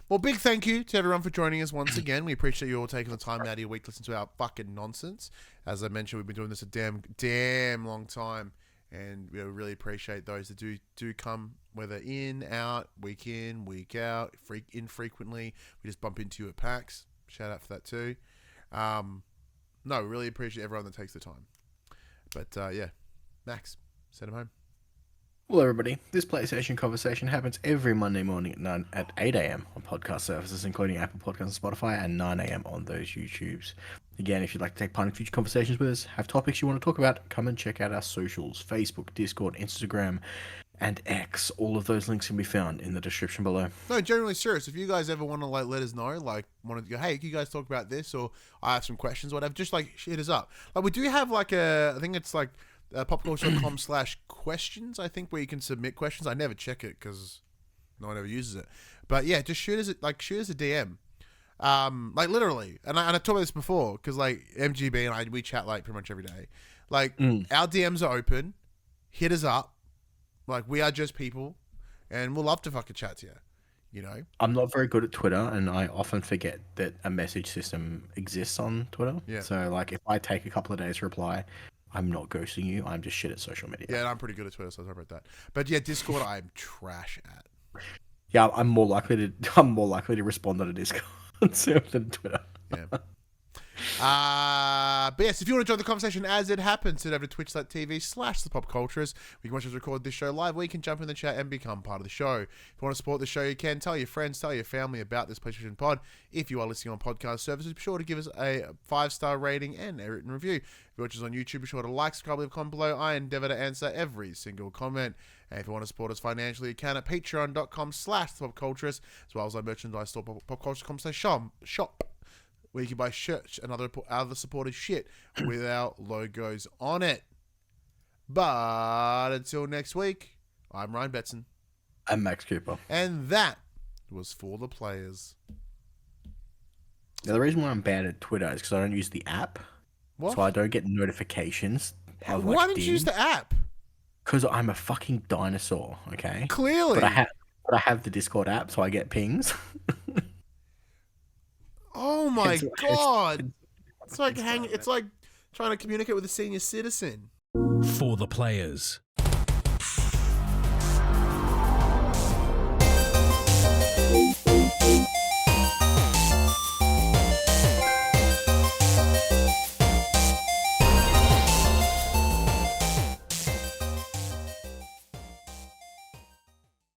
Well, big thank you to everyone for joining us once again. We appreciate you all taking the time out of your week to listen to our fucking nonsense. As I mentioned, we've been doing this a damn long time, and we really appreciate those that do come, whether in, week out, infrequently. We just bump into you at PAX. Shout out for that too. No, really appreciate everyone that takes the time. But yeah, Max, send them home. Well, everybody, this PlayStation conversation happens every Monday morning at 8 a.m. on podcast services, including Apple Podcasts and Spotify, and 9 a.m. on those YouTubes. Again, if you'd like to take part in future conversations with us, have topics you want to talk about, come and check out our socials: Facebook, Discord, Instagram, and X. All of those links can be found in the description below. No, generally serious. If you guys ever want to let us know, want to go, hey, can you guys talk about this, or I have some questions, or whatever, just hit us up. We do have I think it's popculture.com/questions, I think, where you can submit questions. I never check it because no one ever uses it. But yeah, just shoot us a DM. Literally. And I talked about this before, because MGB and we chat pretty much every day. Our DMs are open. Hit us up. We are just people, and we'll love to fucking chat to you. You know? I'm not very good at Twitter, and I often forget that a message system exists on Twitter. Yeah. So if I take a couple of days to reply, I'm not ghosting you. I'm just shit at social media. Yeah, and I'm pretty good at Twitter, so sorry about that. But yeah, Discord, I'm trash at. Yeah, I'm more likely to respond on a Discord than Twitter. Yeah. But yes, if you want to join the conversation as it happens, head over to twitch.tv/thepopculturists. We can watch us record this show live, or you can jump in the chat and become part of the show. If you want to support the show, you can tell your friends, tell your family about this PlayStation Pod. If you are listening on podcast services, be sure to give us a 5-star rating and a written review. If you watch us on YouTube, be sure to like, subscribe, leave a comment below. I endeavor to answer every single comment. And if you want to support us financially, you can at patreon.com/thepopculturists, as well as our merchandise store, popculturists.com/shop, where you can buy shirts and other supported shit with our logos on it. But until next week, I'm Ryan Betson. I'm Max Cooper. And that was for the players. Now, the reason why I'm bad at Twitter is because I don't use the app. What? So I don't get notifications. Why don't you use the app? because I'm a fucking dinosaur, okay? Clearly. But I have the Discord app, so I get pings. Oh my Hence- god! It's like trying to communicate with a senior citizen. For the players.